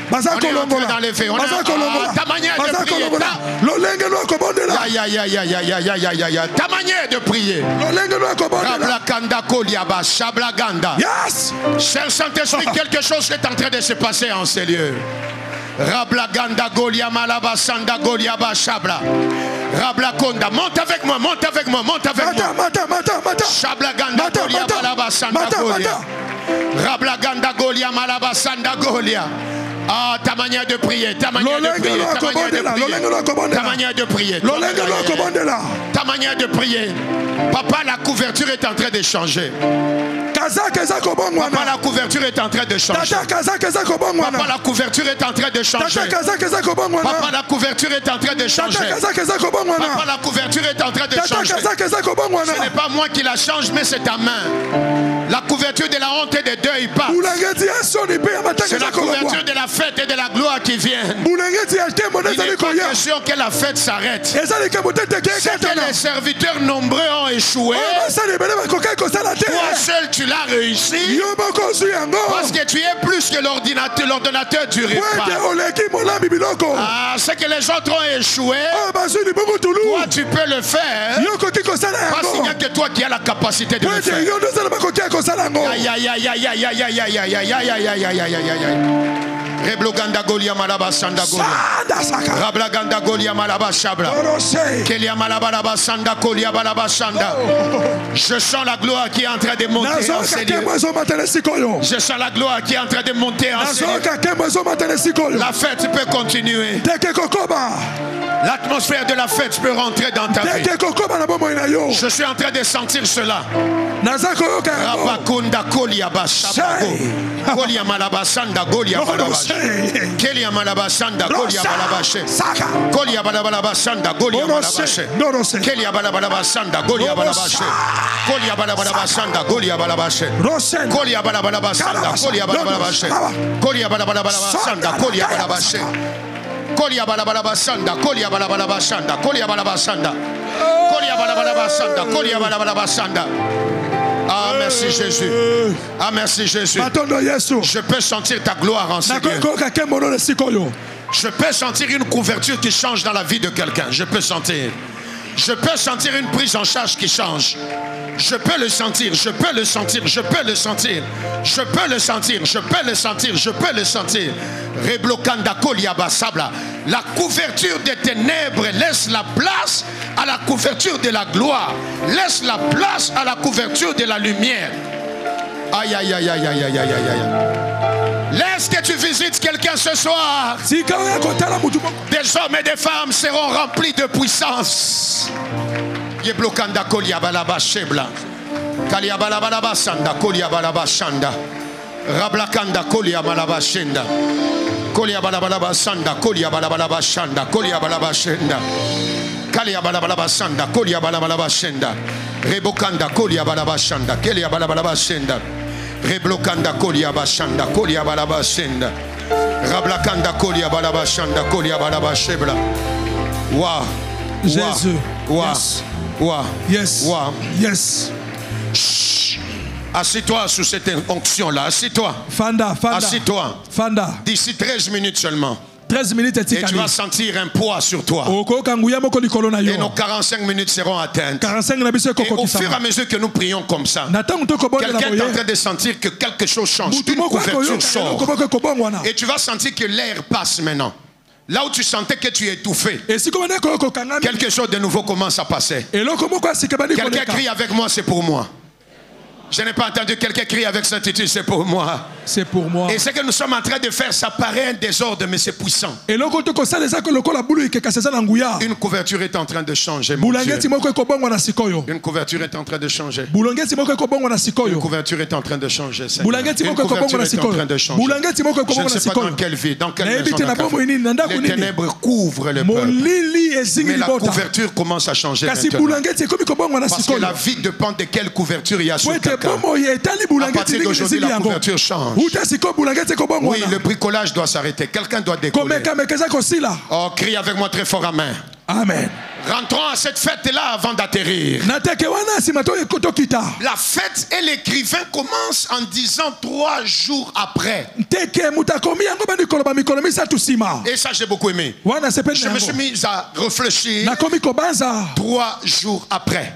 Ta manière de prier. Ta manière de prier. Cher Saint-Esprit, quelque chose est en train de se passer en ces lieux. Rablaganda Golia Malabasanda Golia Bashabla. Rablakonda, monte avec moi. Shablaganda Golia Malabasanda Golia. Rablaganda Golia Malabasanda Golia. Ah, ta manière de prier, ta manière de prier, ta manière de prier, ta manière de prier. Papa, la couverture est en train de changer. Papa, la couverture est en train de changer. Papa, la couverture est en train de changer. Papa, la couverture est en train de changer. Papa, la couverture est en train de changer. Ce n'est pas moi qui la change, mais c'est ta main. La couverture de la honte et de deuil passe. C'est la couverture de la fête et de la gloire qui viennent. Il n'est pas question que la fête s'arrête. C'est que les serviteurs nombreux ont échoué. Toi seul tu l'as réussi. Parce que tu es plus que l'ordonnateur du repas. Ah, c'est que les autres ont échoué. Toi tu peux le faire. Parce qu'il n'y a que toi qui as la capacité de le faire. Aïe aïe aïe aïe aïe aïe aïe aïe aïe aïe aïe aïe aïe aïe aïe aïe. Rebloganda Golia Malabasanda Golia. Rablaganda Golia Malabashabla. Kelia Malabalabasanda Golia Balabasanda. Je sens la gloire qui est en train de monter en ces lieux. Je sens la gloire qui est en train de monter en ces lieux. La fête peut continuer. L'atmosphère de la fête peut rentrer dans ta vie. Je suis en train de sentir cela. Rabakunda Kolia Bashabago. Kolia Malabasanda Golia Balabashe. Kelia Malabasanda Golia Balabashe. Kolia Balabalabasanda Golia Balabashe. Kelia Balabalabasanda Golia Balabashe. Kolia Balabalabasanda Golia Balabashe. Kolia Balabalabasanda Golia Balabashe. Kolia Balabalabasanda Golia Balabashe. Kolia Balabalabasanda, Kolia Balabalabasanda, Kolia Balabasanda, Kolia Balabalabasanda, Kolia Balabalabasanda. Ah, merci Jésus. Ah, merci Jésus. Je peux sentir ta gloire en ce lieu. Je peux sentir une couverture qui change dans la vie de quelqu'un. Je peux sentir. Je peux sentir une prise en charge qui change. Je peux le sentir, je peux le sentir, je peux le sentir. Je peux le sentir, je peux le sentir, je peux le sentir. Reblokanda Koliaba Sabla. La couverture des ténèbres laisse la place à la couverture de la gloire. Laisse la place à la couverture de la lumière. Aïe aïe aïe aïe aïe aïe aïe aïe. Laisse que tu visites quelqu'un ce soir. Des hommes et des femmes seront remplis de puissance. Yeblokanda Koliabalaba Shebla. Kaliabalabalaba Sanda Koliabalaba Shanda. Rablakanda Koliabalaba Shenda. Koliabalabalaba Sanda Koliabalabalaba Shanda. Koliabalaba Shenda. Kaliabalabalaba Sanda Koliabalabalaba Shenda. Rebokanda Koliabalaba Shanda. Keliabalabalaba Shenda. Reblokanda Koliaba Shanda. Koliabalaba Shenda. Rablakanda kolia balaba shanda kolia balaba shebla. Wa. Jésus. Wa. Yes. Wa. Yes. Wa. Yes. Assieds-toi sous cette onction-là. Assieds-toi. Fanda. Assieds-toi. Fanda. D'ici 13 minutes seulement. 13 minutes et tu vas sentir un poids sur toi. Et nos 45 minutes seront atteintes. Et au fur et à mesure que nous prions comme ça, quelqu'un est en train de sentir que quelque chose change. Une couverture sort. Et tu vas sentir que l'air passe maintenant. Là où tu sentais que tu es étouffé, quelque chose de nouveau commence à passer. Quelqu'un crie avec moi, c'est pour moi. Je n'ai pas entendu quelqu'un crier avec certitude, c'est pour moi. C'est pour moi. Et ce que nous sommes en train de faire, ça paraît un désordre, mais c'est puissant. Une couverture est en train de changer. Mon Dieu. Une couverture est en train de changer. Une couverture est en train de changer. Une couverture est en train de changer. Je ne sais pas dans quelle vie, dans quelle maison. Les ténèbres couvrent le peuple. Mais la couverture commence à changer maintenant. Parce que la vie dépend de quelle couverture il y a sur quelqu'un. À partir d'aujourd'hui, la couverture change. Oui, le bricolage doit s'arrêter. Quelqu'un doit décoller. Oh, crie avec moi très fort, amen. Amen. Rentrons à cette fête-là avant d'atterrir. La fête et l'écrivain commencent en disant 3 jours après. Et ça, j'ai beaucoup aimé. Je me suis mis à réfléchir. 3 jours après.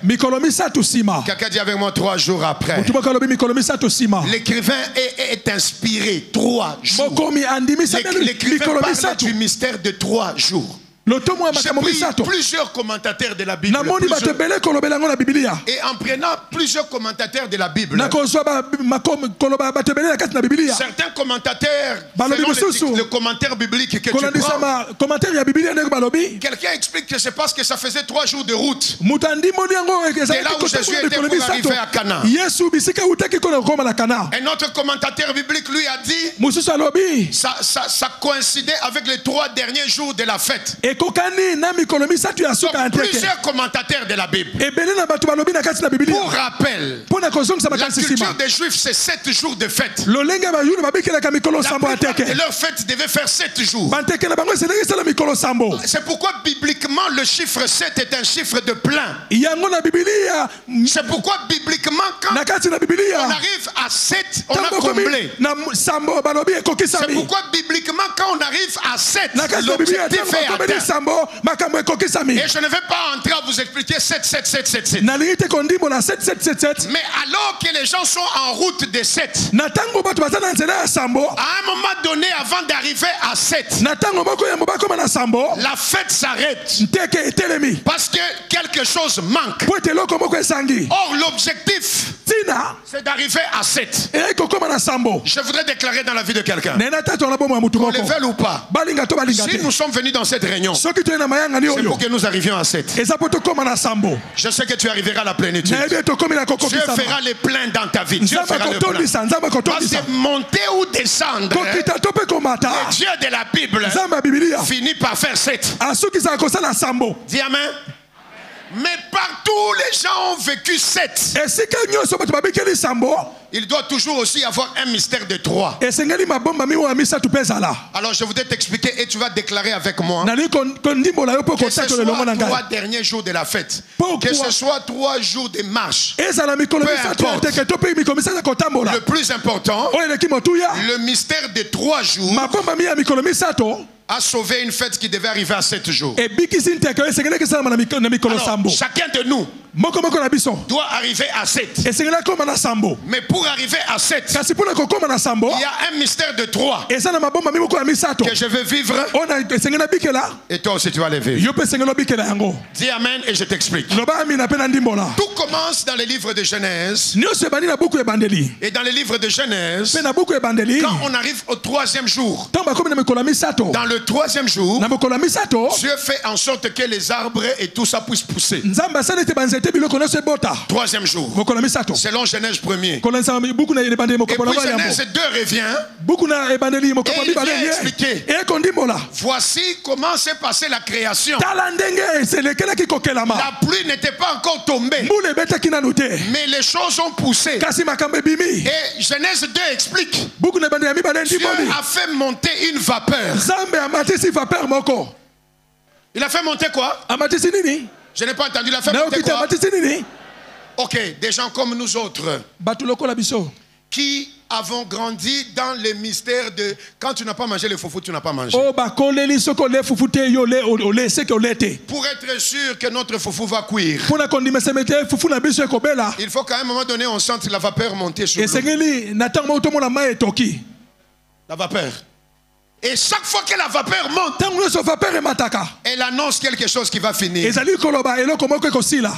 Quelqu'un dit avec moi 3 jours après. L'écrivain est inspiré 3 jours. L'écrivain parle du mystère de 3 jours. J'ai pris plusieurs commentateurs de la Bible. Et en prenant plusieurs commentateurs de la Bible, certains commentateurs, selon le commentaire biblique que tu prends, quelqu'un explique que c'est parce que ça faisait 3 jours de route. C'est là où Jésus était pour arriver à Cana. Un autre commentateur biblique lui a dit, ça coïncidait avec les 3 derniers jours de la fête. Donc, plusieurs commentateurs de la Bible. Pour rappel, la culture des Juifs, c'est 7 jours de fête. La plupart de leur fête devait faire 7 jours. C'est pourquoi bibliquement le chiffre 7 est un chiffre de plein. C'est pourquoi bibliquement quand on arrive à 7, on a comblé. C'est pourquoi bibliquement quand on arrive à 7, l'objectif est atteint. Et je ne vais pas entrer à vous expliquer 7, 7, 7, 7, 7. Mais alors que les gens sont en route de 7, à un moment donné, avant d'arriver à 7, la fête s'arrête. Parce que quelque chose manque. Or, l'objectif, c'est d'arriver à 7. Je voudrais déclarer dans la vie de quelqu'un, qu'on le veuille ou pas, si nous sommes venus dans cette réunion, c'est pour que nous arrivions à 7. Je sais que tu arriveras à la plénitude. Dieu fera les pleins dans ta vie. Dieu fera le plein. Parce que monter ou descendre, le Dieu de la Bible finit par faire 7. Dis amen. Mais partout les gens ont vécu 7. Il doit toujours aussi avoir un mystère de 3. Alors je voudrais t'expliquer et tu vas déclarer avec moi que ce soit 3 derniers jours de la fête, que ce soit 3 jours de marche, peu importe. Le plus important, le mystère de 3 jours a sauvé une fête qui devait arriver à 7 jours. Alors, chacun de nous doit arriver à 7. Mais pour arriver à 7, il y a un mystère de 3 que je veux vivre. Et toi aussi tu vas le vivre. Dis amen et je t'explique. Tout commence dans les livres de Genèse. Et dans les livres de Genèse, quand on arrive au 3e jour, dans le 3e jour, Dieu fait en sorte que les arbres et tout ça puisse pousser. 3e jour, selon Genèse 1er. Et puis Genèse 2 revient et il vient expliquer Voici comment s'est passée la création. tala ndenge eselekelaki kokelama. La pluie n'était pas encore tombée, Mbula ebetaki nanu te. mais les choses ont poussé. Kasi makambo ebimi. Et Genèse 2 explique, Buku na bande ya mibale Dieu ndimoni. a fait monter une vapeur. Nzambe amatisi vapeur moko. Il a fait monter quoi? Amatisi nini? Je n'ai pas entendu. Il a fait Na monter okita quoi? amatisi nini? Ok, des gens comme nous autres Batu lokola biso. qui avons grandi dans les mystères de quand tu n'as pas mangé le foufou, tu n'as pas mangé. O bakoleli soko le fufute yo le ole seke olete. Pour être sûr que notre foufou va cuire, Pona kondimesa mete fufu na biso ekobela. il faut qu'à un moment donné on sente la vapeur monter sur nous. Esengeli na tango otomona mai etoki. La vapeur. Et chaque fois que la vapeur monte, Tango so vapeur emataka. elle annonce quelque chose qui va finir. Ezali koloba eloko moko ekosila.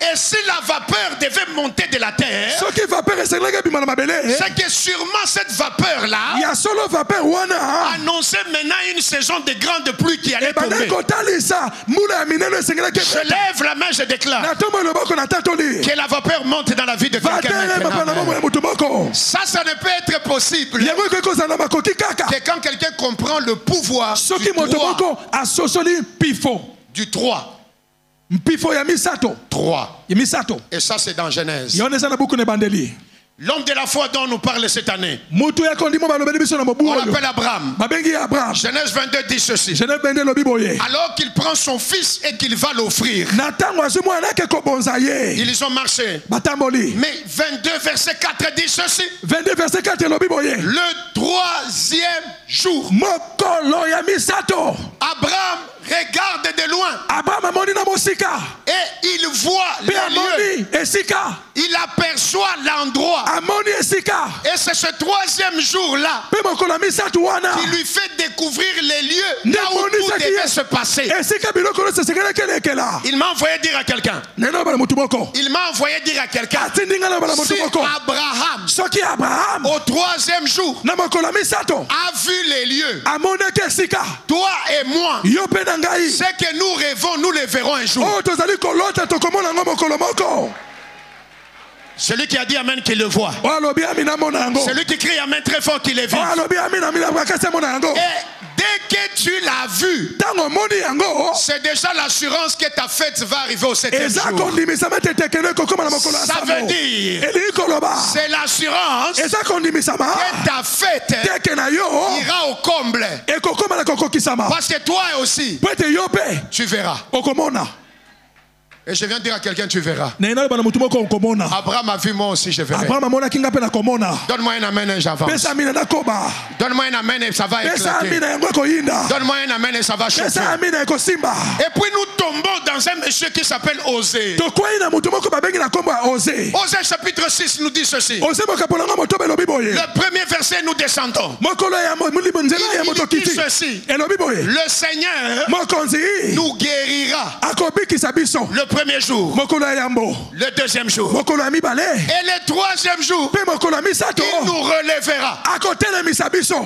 Et si la vapeur devait monter de la terre, Soki vapeur esengelaki bima na mabele. c'est que sûrement cette vapeur-là Ya solo vapeur wana. annonçait maintenant une saison de grande pluie qui allait Ebana tomber. kotalisa mbula ya minene esengelaki. Je lève la main, je déclare Na tombo loboko na tatoli. que la vapeur monte dans la vie de quelqu'un Vatere mapa na maintenant. momo ya mutu moko. Ça ne peut être possible Yango ekozala makoki kaka. que quand quelqu'un comprend le pouvoir Soki moto moko asosoli pifo. du 3. Mpifo ya misato. 3. Ya misato. Et ça, c'est dans Genèse. Yoneza na buku ne bandeli. L'homme de la foi dont on nous parle cette année, Mutu ya kondimo balobeli biso na mobu on oyo. l'appelle Abraham. Babengi Abraham. Genèse 22 dit ceci. Je ne bende lobi boye. Alors qu'il prend son fils et qu'il va l'offrir, Na tango asu mwana ke kobonza ye. ils ont marché. Batamboli. Mais 22 verset 4 dit ceci. 22 verset 4 lobi boye. Le 3e jour, Mokolo ya misato. Abraham regarde de loin Abraham amoni na mosika. et il voit Pe les lieux. amoni esika. Il aperçoit l'endroit. Amoni esika. Et c'est ce 3e jour-là Pe mokolo ya misato wana. qui lui fait découvrir les lieux là où Ndemoni tout saki devait ye. se passer. Esika biloko no sesekele kelekela. Il m'a envoyé dire à quelqu'un. Neno bala mutu moko. Il m'a envoyé dire à quelqu'un. Atindinga na bala mutu Si moko. Abraham, Soki Abraham au 3e jour, na mokolo ya misato a vu les lieux, amonaki esika. toi et moi, Yo pe na ngai. ce que nous rêvons, nous le verrons un jour. Oh tozali kolota tokomona yango mokolo moko. Celui qui a dit Amen, qui le voit. O alobi amina mona yango. Celui qui crie Amen très fort, qui le vit. O alobi amina mina bakasi mona yango. Et dès que tu l'as vu, Tango moni yango. c'est déjà l'assurance que ta fête va arriver au 7e Eza jour. kondimisa mete tekele kokoma na mokolo ya Ça sabo. veut dire, Eli koloba. c'est l'assurance Eza kondimisa ma. que ta fête Teke na yo. ira au comble. Ekokoma na kokokisama. Parce que toi aussi, Pwete yo pe. tu verras. Okomona. Et je viens de dire à quelqu'un, tu verras. Na ina bana mutu moko okomona. Abraham a vu, moi aussi je verrai. Abraham amona kinga pe na komona. Donne-moi un amen et j'avance. Pesa amina na koba. Donne-moi un amen et ça va Pesa éclater. amina yango ekoyinda. Donne-moi un amen et ça va chauffer. Pesa amina ekosimba. Et puis nous tombons dans un monsieur qui s'appelle Osée. Tokwei na mutu moko babengi na kombo ya Osée. Osée chapitre 6 nous dit ceci. Osée mokapolanga motobe elobi boye. Le premier verset, nous descendons. Mokolo ya mulimo nzela ya Il moto dit kiti. ceci. Elobi boye. Le Seigneur Mokonzi nous guérira akobikisa biso. le premier jour, Mokolo ya yambo. le deuxième jour Mokolo ya mibale. et le troisième jour. Pe mokolo ya misato. Il nous relèvera. Akotelemisa biso.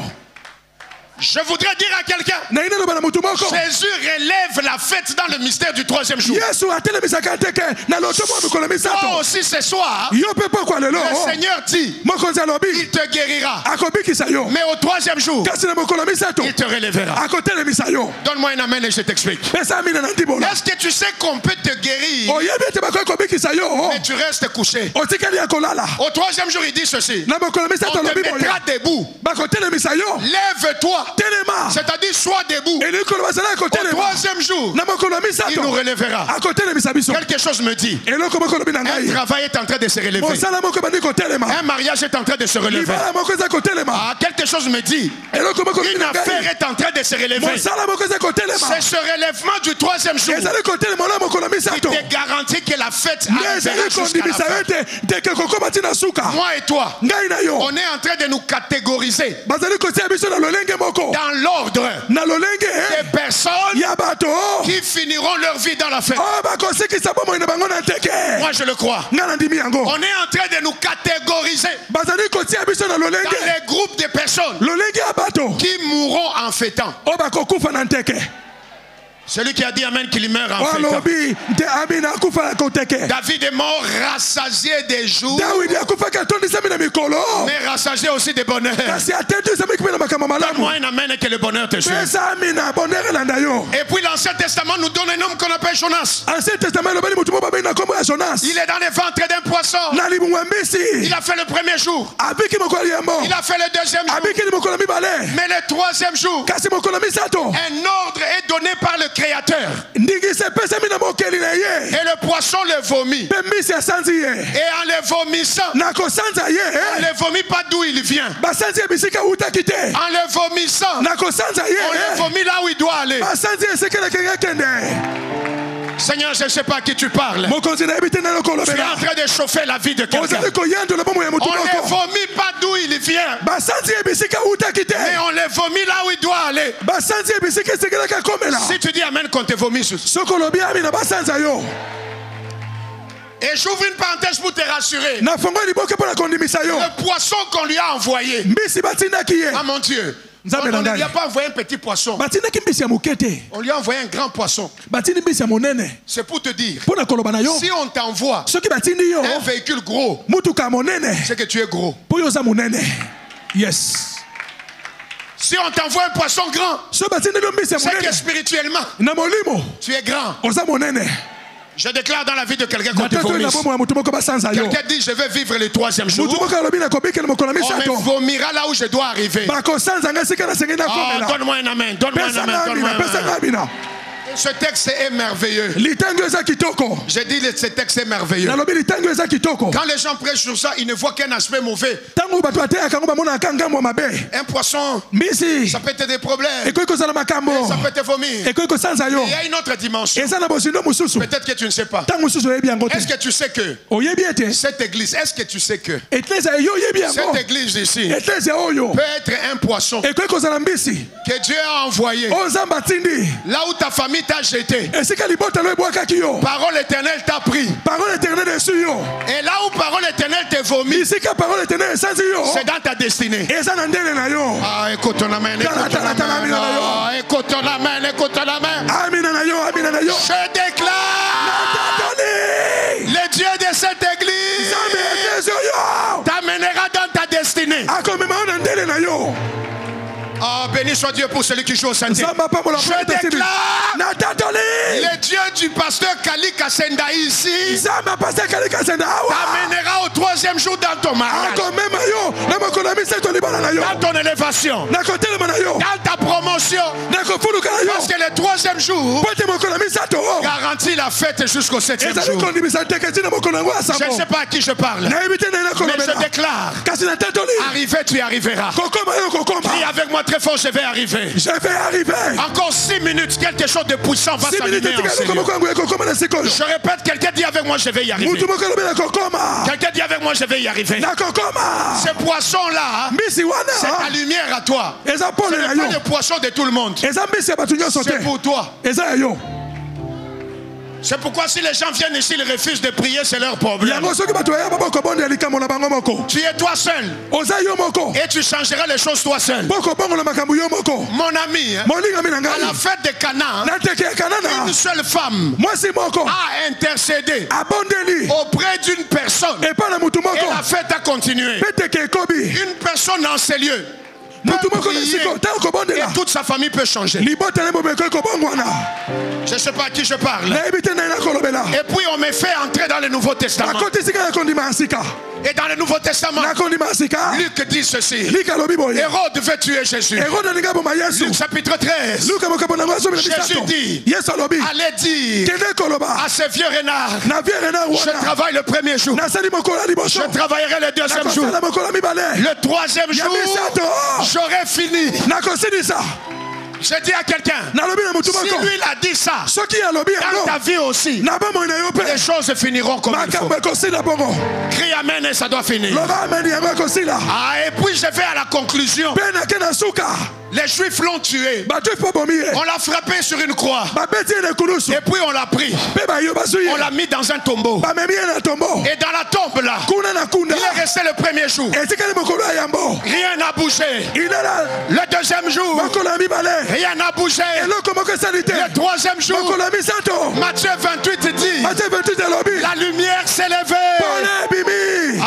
Je voudrais dire à quelqu'un, Na ina loba na mutu moko. Jésus relève la fête dans le mystère du troisième jour. Yesu atelemisaka teke na loto mo mokolo ya Toi misato. aussi ce soir, Yo pe pokwa lelo. le Seigneur dit, Mokonzi alobi. il te guérira. Akobikisa yo. Mais au troisième jour, Kasi na mokolo ya misato. il te relèvera. Akotelemisa yo. Donne-moi un amen et je t'explique. Pesa amina na ndibola. Est-ce que tu sais qu'on peut te guérir, Oyebi ete bakoki kobikisa yo. mais tu restes couché? Otikali ya kolala. Au troisième jour, il dit ceci. Na mokolo ya misato On te alobi boye. mettra debout. Bakotelemisa yo. Lève-toi. Telema. C'est-à-dire, sois debout. Eli kolo bazala Au kotelema. troisième jour, Na mokolo ya il misato. nous relèvera. Akotelemisa biso. Quelque chose me dit. Eloko moko lobi na Un ngai. travail est en train de se relever. Mosala moko bandi kotelema. Un mariage est en train de se relever. Libala moko eza kotelema. Ah, quelque chose me dit. Eloko moko lobi Une na affaire ngai. est en train de se relever. Mosala moko eza kotelema. C'est ce relèvement du troisième jour Ezali kotelema na mokolo ya qui misato. te garantit que la fête Nde arrivera ezali jusqu'à la kondimisa fin. ete teke kokoma tina suka. Moi et toi, Ngai na yo. on est en train de nous catégoriser Bazali kotia biso na lolenge moko. dans l'ordre Na lolenge des personnes ya bato. qui finiront leur vie dans la fête. Oh bakosikisa bomoi na bango na teke. Moi, je le crois. Nga na ndimi yango. On est en train de nous catégoriser Bazali kotia biso na dans lolenge. les groupes de personnes Lolenge ya bato. qui mourront en fêtant. Oh bakokufa na teke. Celui qui a dit Amen qu'il meurt en fait. David est mort rassasié des jours, mais rassasié aussi des bonheurs. Donne-moi un Amen que le bonheur te suive. Et puis l'Ancien Testament nous donne un homme qu'on appelle Jonas. Il est dans les ventres d'un poisson. Il a fait le premier jour. Il a fait le deuxième jour. Mais le troisième jour, un ordre est donné par le Créateur. Et le poisson le vomit. Et en le vomissant, on ne le vomit pas d'où il vient. En le vomissant, on le vomit là où il doit aller. Seigneur, je ne sais pas à qui tu parles. Tu es en train de chauffer la vie de quelqu'un. On ne vomit pas d'où il vient, mais on le vomit là où il doit aller. Si tu dis Amen, qu'on te vomisse. Et j'ouvre une parenthèse pour te rassurer. Le poisson qu'on lui a envoyé, ah mon Dieu, on ne lui a pas envoyé un petit poisson. On lui a envoyé un grand poisson. C'est pour te dire, si on t'envoie un véhicule gros, c'est que tu es gros. Yes. Si on t'envoie un poisson grand, c'est que spirituellement, tu es grand. Je déclare dans la vie de quelqu'un qu'on te vomisse. Quelqu'un dit je vais vivre le troisième jour. On me vomira là où je dois arriver. Oh, donne-moi un amen. Donne-moi un amen. Donne-moi un amen. Ce texte est merveilleux. J'ai dit que ce texte est merveilleux. Quand les gens prêchent sur ça, ils ne voient qu'un aspect mauvais. Un poisson, ça peut être des problèmes. Ça peut te vomir. Il y a une autre dimension. Peut-être que tu ne sais pas. Est-ce que tu sais que cette église, est-ce que tu sais que cette église ici peut être un poisson que Dieu a envoyé là où ta famille t'a jeté. Parole éternelle t'a pris. Et là où parole éternelle te vomit, c'est dans ta destinée. Ah, écoute ton amen. Écoute ton amen. Écoute ton amen. Je déclare, le Dieu de cette église t'amènera dans ta destinée. Oh, béni soit Dieu pour celui qui joue au Saint-Esprit. Je déclare, le Dieu du pasteur Kali Kasenda ici t'amènera au troisième jour dans ton mariage, dans ton élévation, dans ta promotion. Parce que le troisième jour garantit la fête jusqu'au septième jour. Je ne sais pas à qui je parle, mais je déclare, arriver, tu y arriveras. Prie avec moi très fort, je vais arriver. Encore 6 minutes, quelque chose de puissant va s'allumer en Seigneur. Je répète, quelqu'un dit avec moi, je vais y arriver. Quelqu'un dit avec moi, je vais y arriver. Ce poisson-là, c'est ta lumière à toi. Ce n'est pas le poisson de tout le monde. C'est pour toi. C'est pourquoi si les gens viennent ici, ils refusent de prier, c'est leur problème. Tu es toi seul. Et tu changeras les choses toi seul. Mon ami, à la fête de Cana, une seule femme a intercédé auprès d'une personne. Et la fête a continué. Une personne dans ces lieux. Et toute sa famille peut changer. Je ne sais pas à qui je parle. Et puis on me fait entrer dans le Nouveau Testament. Et dans le Nouveau Testament, Luc dit ceci. Hérode veut tuer Jésus. Luc chapitre 13. Jésus dit, allez dire à ce vieux renard, je travaille le premier jour, je travaillerai le deuxième jour, le troisième jour j'aurai fini. Je dis à quelqu'un, si lui il a dit ça, dans ta vie aussi, les choses finiront comme il faut. Crie amen et ça doit finir. Ah, et puis je vais à la conclusion. Les Juifs l'ont tué. batu fo bomi On l'a frappé sur une croix. babeti na kulusu Et puis on l'a pris. pe ba yo basu On l'a mis dans un tombeau. ba memi na tombo Et dans la tombe là, kuna na kunda il est resté le premier jour. etikali mokolo ya yambo Rien n'a bougé. inala Le deuxième jour, mokolo ya mibale rien n'a bougé. eloko moko esalite Le troisième jour, mokolo ya misato Matthieu 28 dit, Matthieu 28 elobi la lumière s'est levée. pole bimi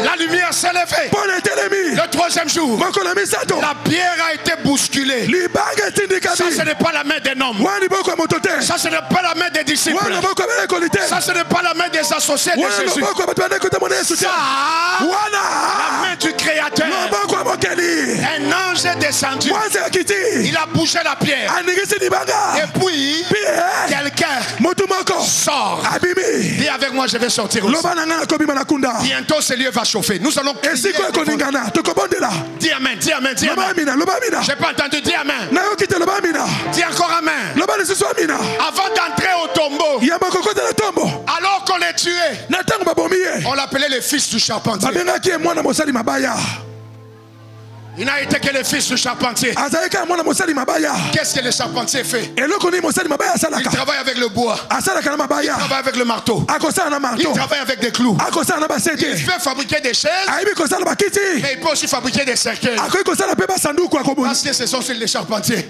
La lumière s'est levée. pole etelemi Le troisième jour, mokolo ya misato la pierre a été bousculée. libanga etindika Ça, ce bi n'est pas la main d'un homme. wana liboko ya moto te Ça, ce n'est pas la main des disciples. wana loboko ya balekoli te Ça, ce n'est pas la main des associés de wana Jésus. loboko ya bato bandeko mona yesu te Ça, la wana main du Créateur. loboko ya mokeli Un ange est descendu. mwasi akiti Il a bougé la pierre. aningisi libanga Et puis, pie quelqu'un motu moko sort. abimi Dis avec moi, je vais sortir aussi. loba na nga nakobima na kunda Bientôt, ce lieu va chauffer. Nous allons crier. esiko ekoningana tokobondela Dis amen, dis amen, dis loba amen. amina loba amina J'ai pas entendu, dis amen. nayoki te loba amina Dis encore amen. loba lisusu amina Avant d'entrer au tombeau, yamba kokotela tombo alors qu'on les tuait, na ntango babomi ye on l'appelait le fils du charpentier. babengaki ye mwana mosali mabaya Il n'a été que le fils du charpentier. azalaki kaka mwana mosali mabaya Qu'est-ce que le charpentier fait? eloko nini mosali mabaya Il asalaka travaille avec le bois, asalaka na il mabaya travaille avec le marteau, akosala na il marto travaille avec des clous. akosala na Il basete peut fabriquer des chaises, ayebi kosala bakiti mais il peut aussi fabriquer des cercueils. akoki kosala mpe basanduku ya koboni Parce que ce sont les charpentiers.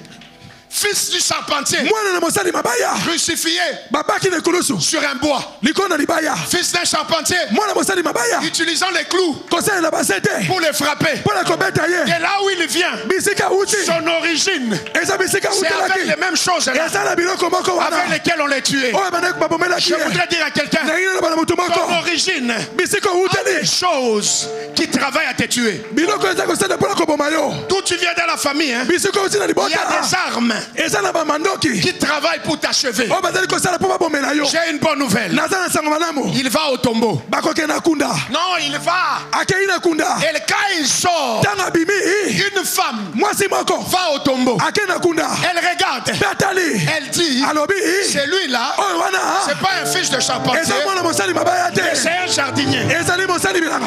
Fils du charpentier, mwana na mosali mabaya crucifié babaki na ekulusu sur un bois. likolo na libaya Fils d'un charpentier, mwana mosali mabaya utilisant les clous kosala na basete pour les frapper. mpo na kobeta ye Et là où il vient, bisika uti son origine, eza bisika c'est avec utelaki les mêmes choses là, eza na biloko moko wana avec lesquelles on les tuait. oyo bandeko babomelaki Je ye voudrais dire à quelqu'un, nangina na bana motu ton moko origine bisika a des uteli choses qui travaillent à te tuer. biloko eza kosala mpo na koboma yo D'où tu viens dans la famille, hein, bisika uti na il y libota a des armes eza na bamandoki qui travaillent pour t'achever. oyo bazali kosala mpo babomela yo J'ai une bonne nouvelle. naza na sango malamu Il va au tombeau. bakokende na kunda Non, il va. akei na kunda Et quand il sort, ntango abimi une femme mwasi moko va au tombeau. akei na kunda Elle regarde. mpe atali Elle dit, alobi c'est lui-là. oyo wana C'est pas un fils de charpentier, eza mwana mosali mabaya mais c'est te un jardinier. ezali mosali bilanga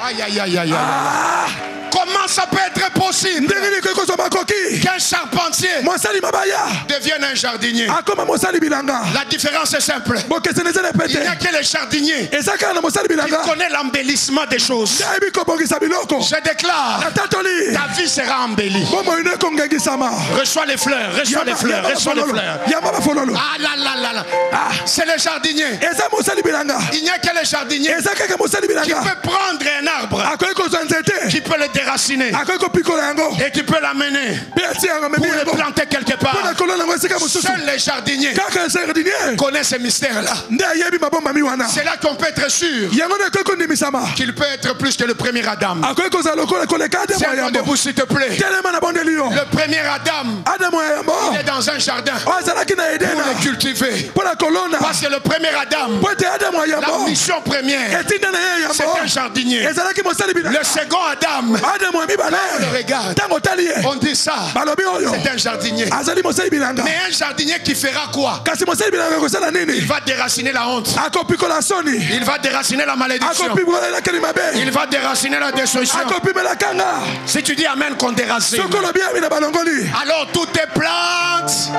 Aïe, aïe, aïe, aïe, aïe. Comment ça peut être possible ndenge nini koki kozwa makoki qu'un charpentier mosali mabaya devienne un jardinier? akoma mosali bilanga La différence est simple. bokeseni eza na Il n'y a pete que le jardinier eza kaka na mosali qui bilanga connaît l'embellissement des choses. ayebi kobongisa biloko Je déclare, natatoli ta vie sera embellie. bomoi ino ekongengisama Reçois les fleurs, reçois les fleurs, reçois les fleurs. yamba bafololo Ah là là là là. Ah, c'est le jardinier. eza mosali bilanga Il n'y a que le jardinier eza kaka mosali qui bilanga peut prendre un arbre, akoki kozwa nzete qui peut le déraciner akoki kopikola yango et qui peut l'amener mpe atie yango pour memi le yango planter quelque mpo na part. kolona yango esika mosusu Seul les jardiniers kaka jardinier connaissent ces mystères-là. nde ayebi mabombami wana C'est là qu'on peut être sûr yango nde akoki kondimisama qu'il peut être plus que le premier Adam. akoki kozala lokola koleka adamu ya Tiens-toi yambo debout s'il te plaît. telema na bondeli yo Le premier Adam adamu ya yambo il est dans un jardin oyo azalaki na pour edena le cultiver. mpo na kolona Parce que le premier Adam, po ete adamu ya la yambo mission première, etinda na ye c'est yambo un jardinier. ezalaki mosali bilanga Le second Adam, adamu ya mibale on le regarde. ntango otali ye On dit ça, balobi oyo c'est un jardinier. azali mosali bilanga Mais un jardinier qui fera quoi? kasi mosali bilanga kosala Il nini va déraciner la honte. akopikola soni Il va déraciner la malédiction. akopimolelakeli mabe Il va déraciner la destruction. akopimelaka nga Si tu dis amen qu'on déracine, soko olobi ami na balongoli alors toutes les plantes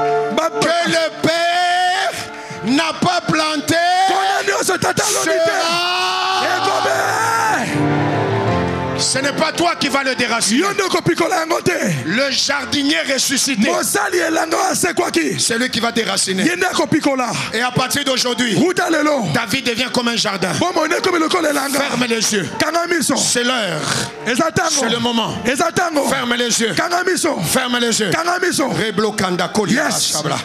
que le Père n'a pas plantées kona nyonso tata aloni te sera... ekobe Ce n'est pas toi qui vas le déraciner. yo nde okopikola yango te Le jardinier ressuscité, mosali elanga oyo asekwaki c'est lui qui va déraciner. ye nde akopikola Et à partir d'aujourd'hui, wuta lelo ta vie devient comme un jardin. bomoi nde ekomi lokola elanga Ferme les yeux. kanga miso C'est l'heure. eza C'est le ntango moment. eza ntango Ferme les yeux. kanga miso Ferme les yeux. kanga miso Reblo kanda koli Yes. shabla.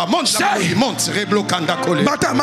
Monte, monte. Reblo kanda koli. mata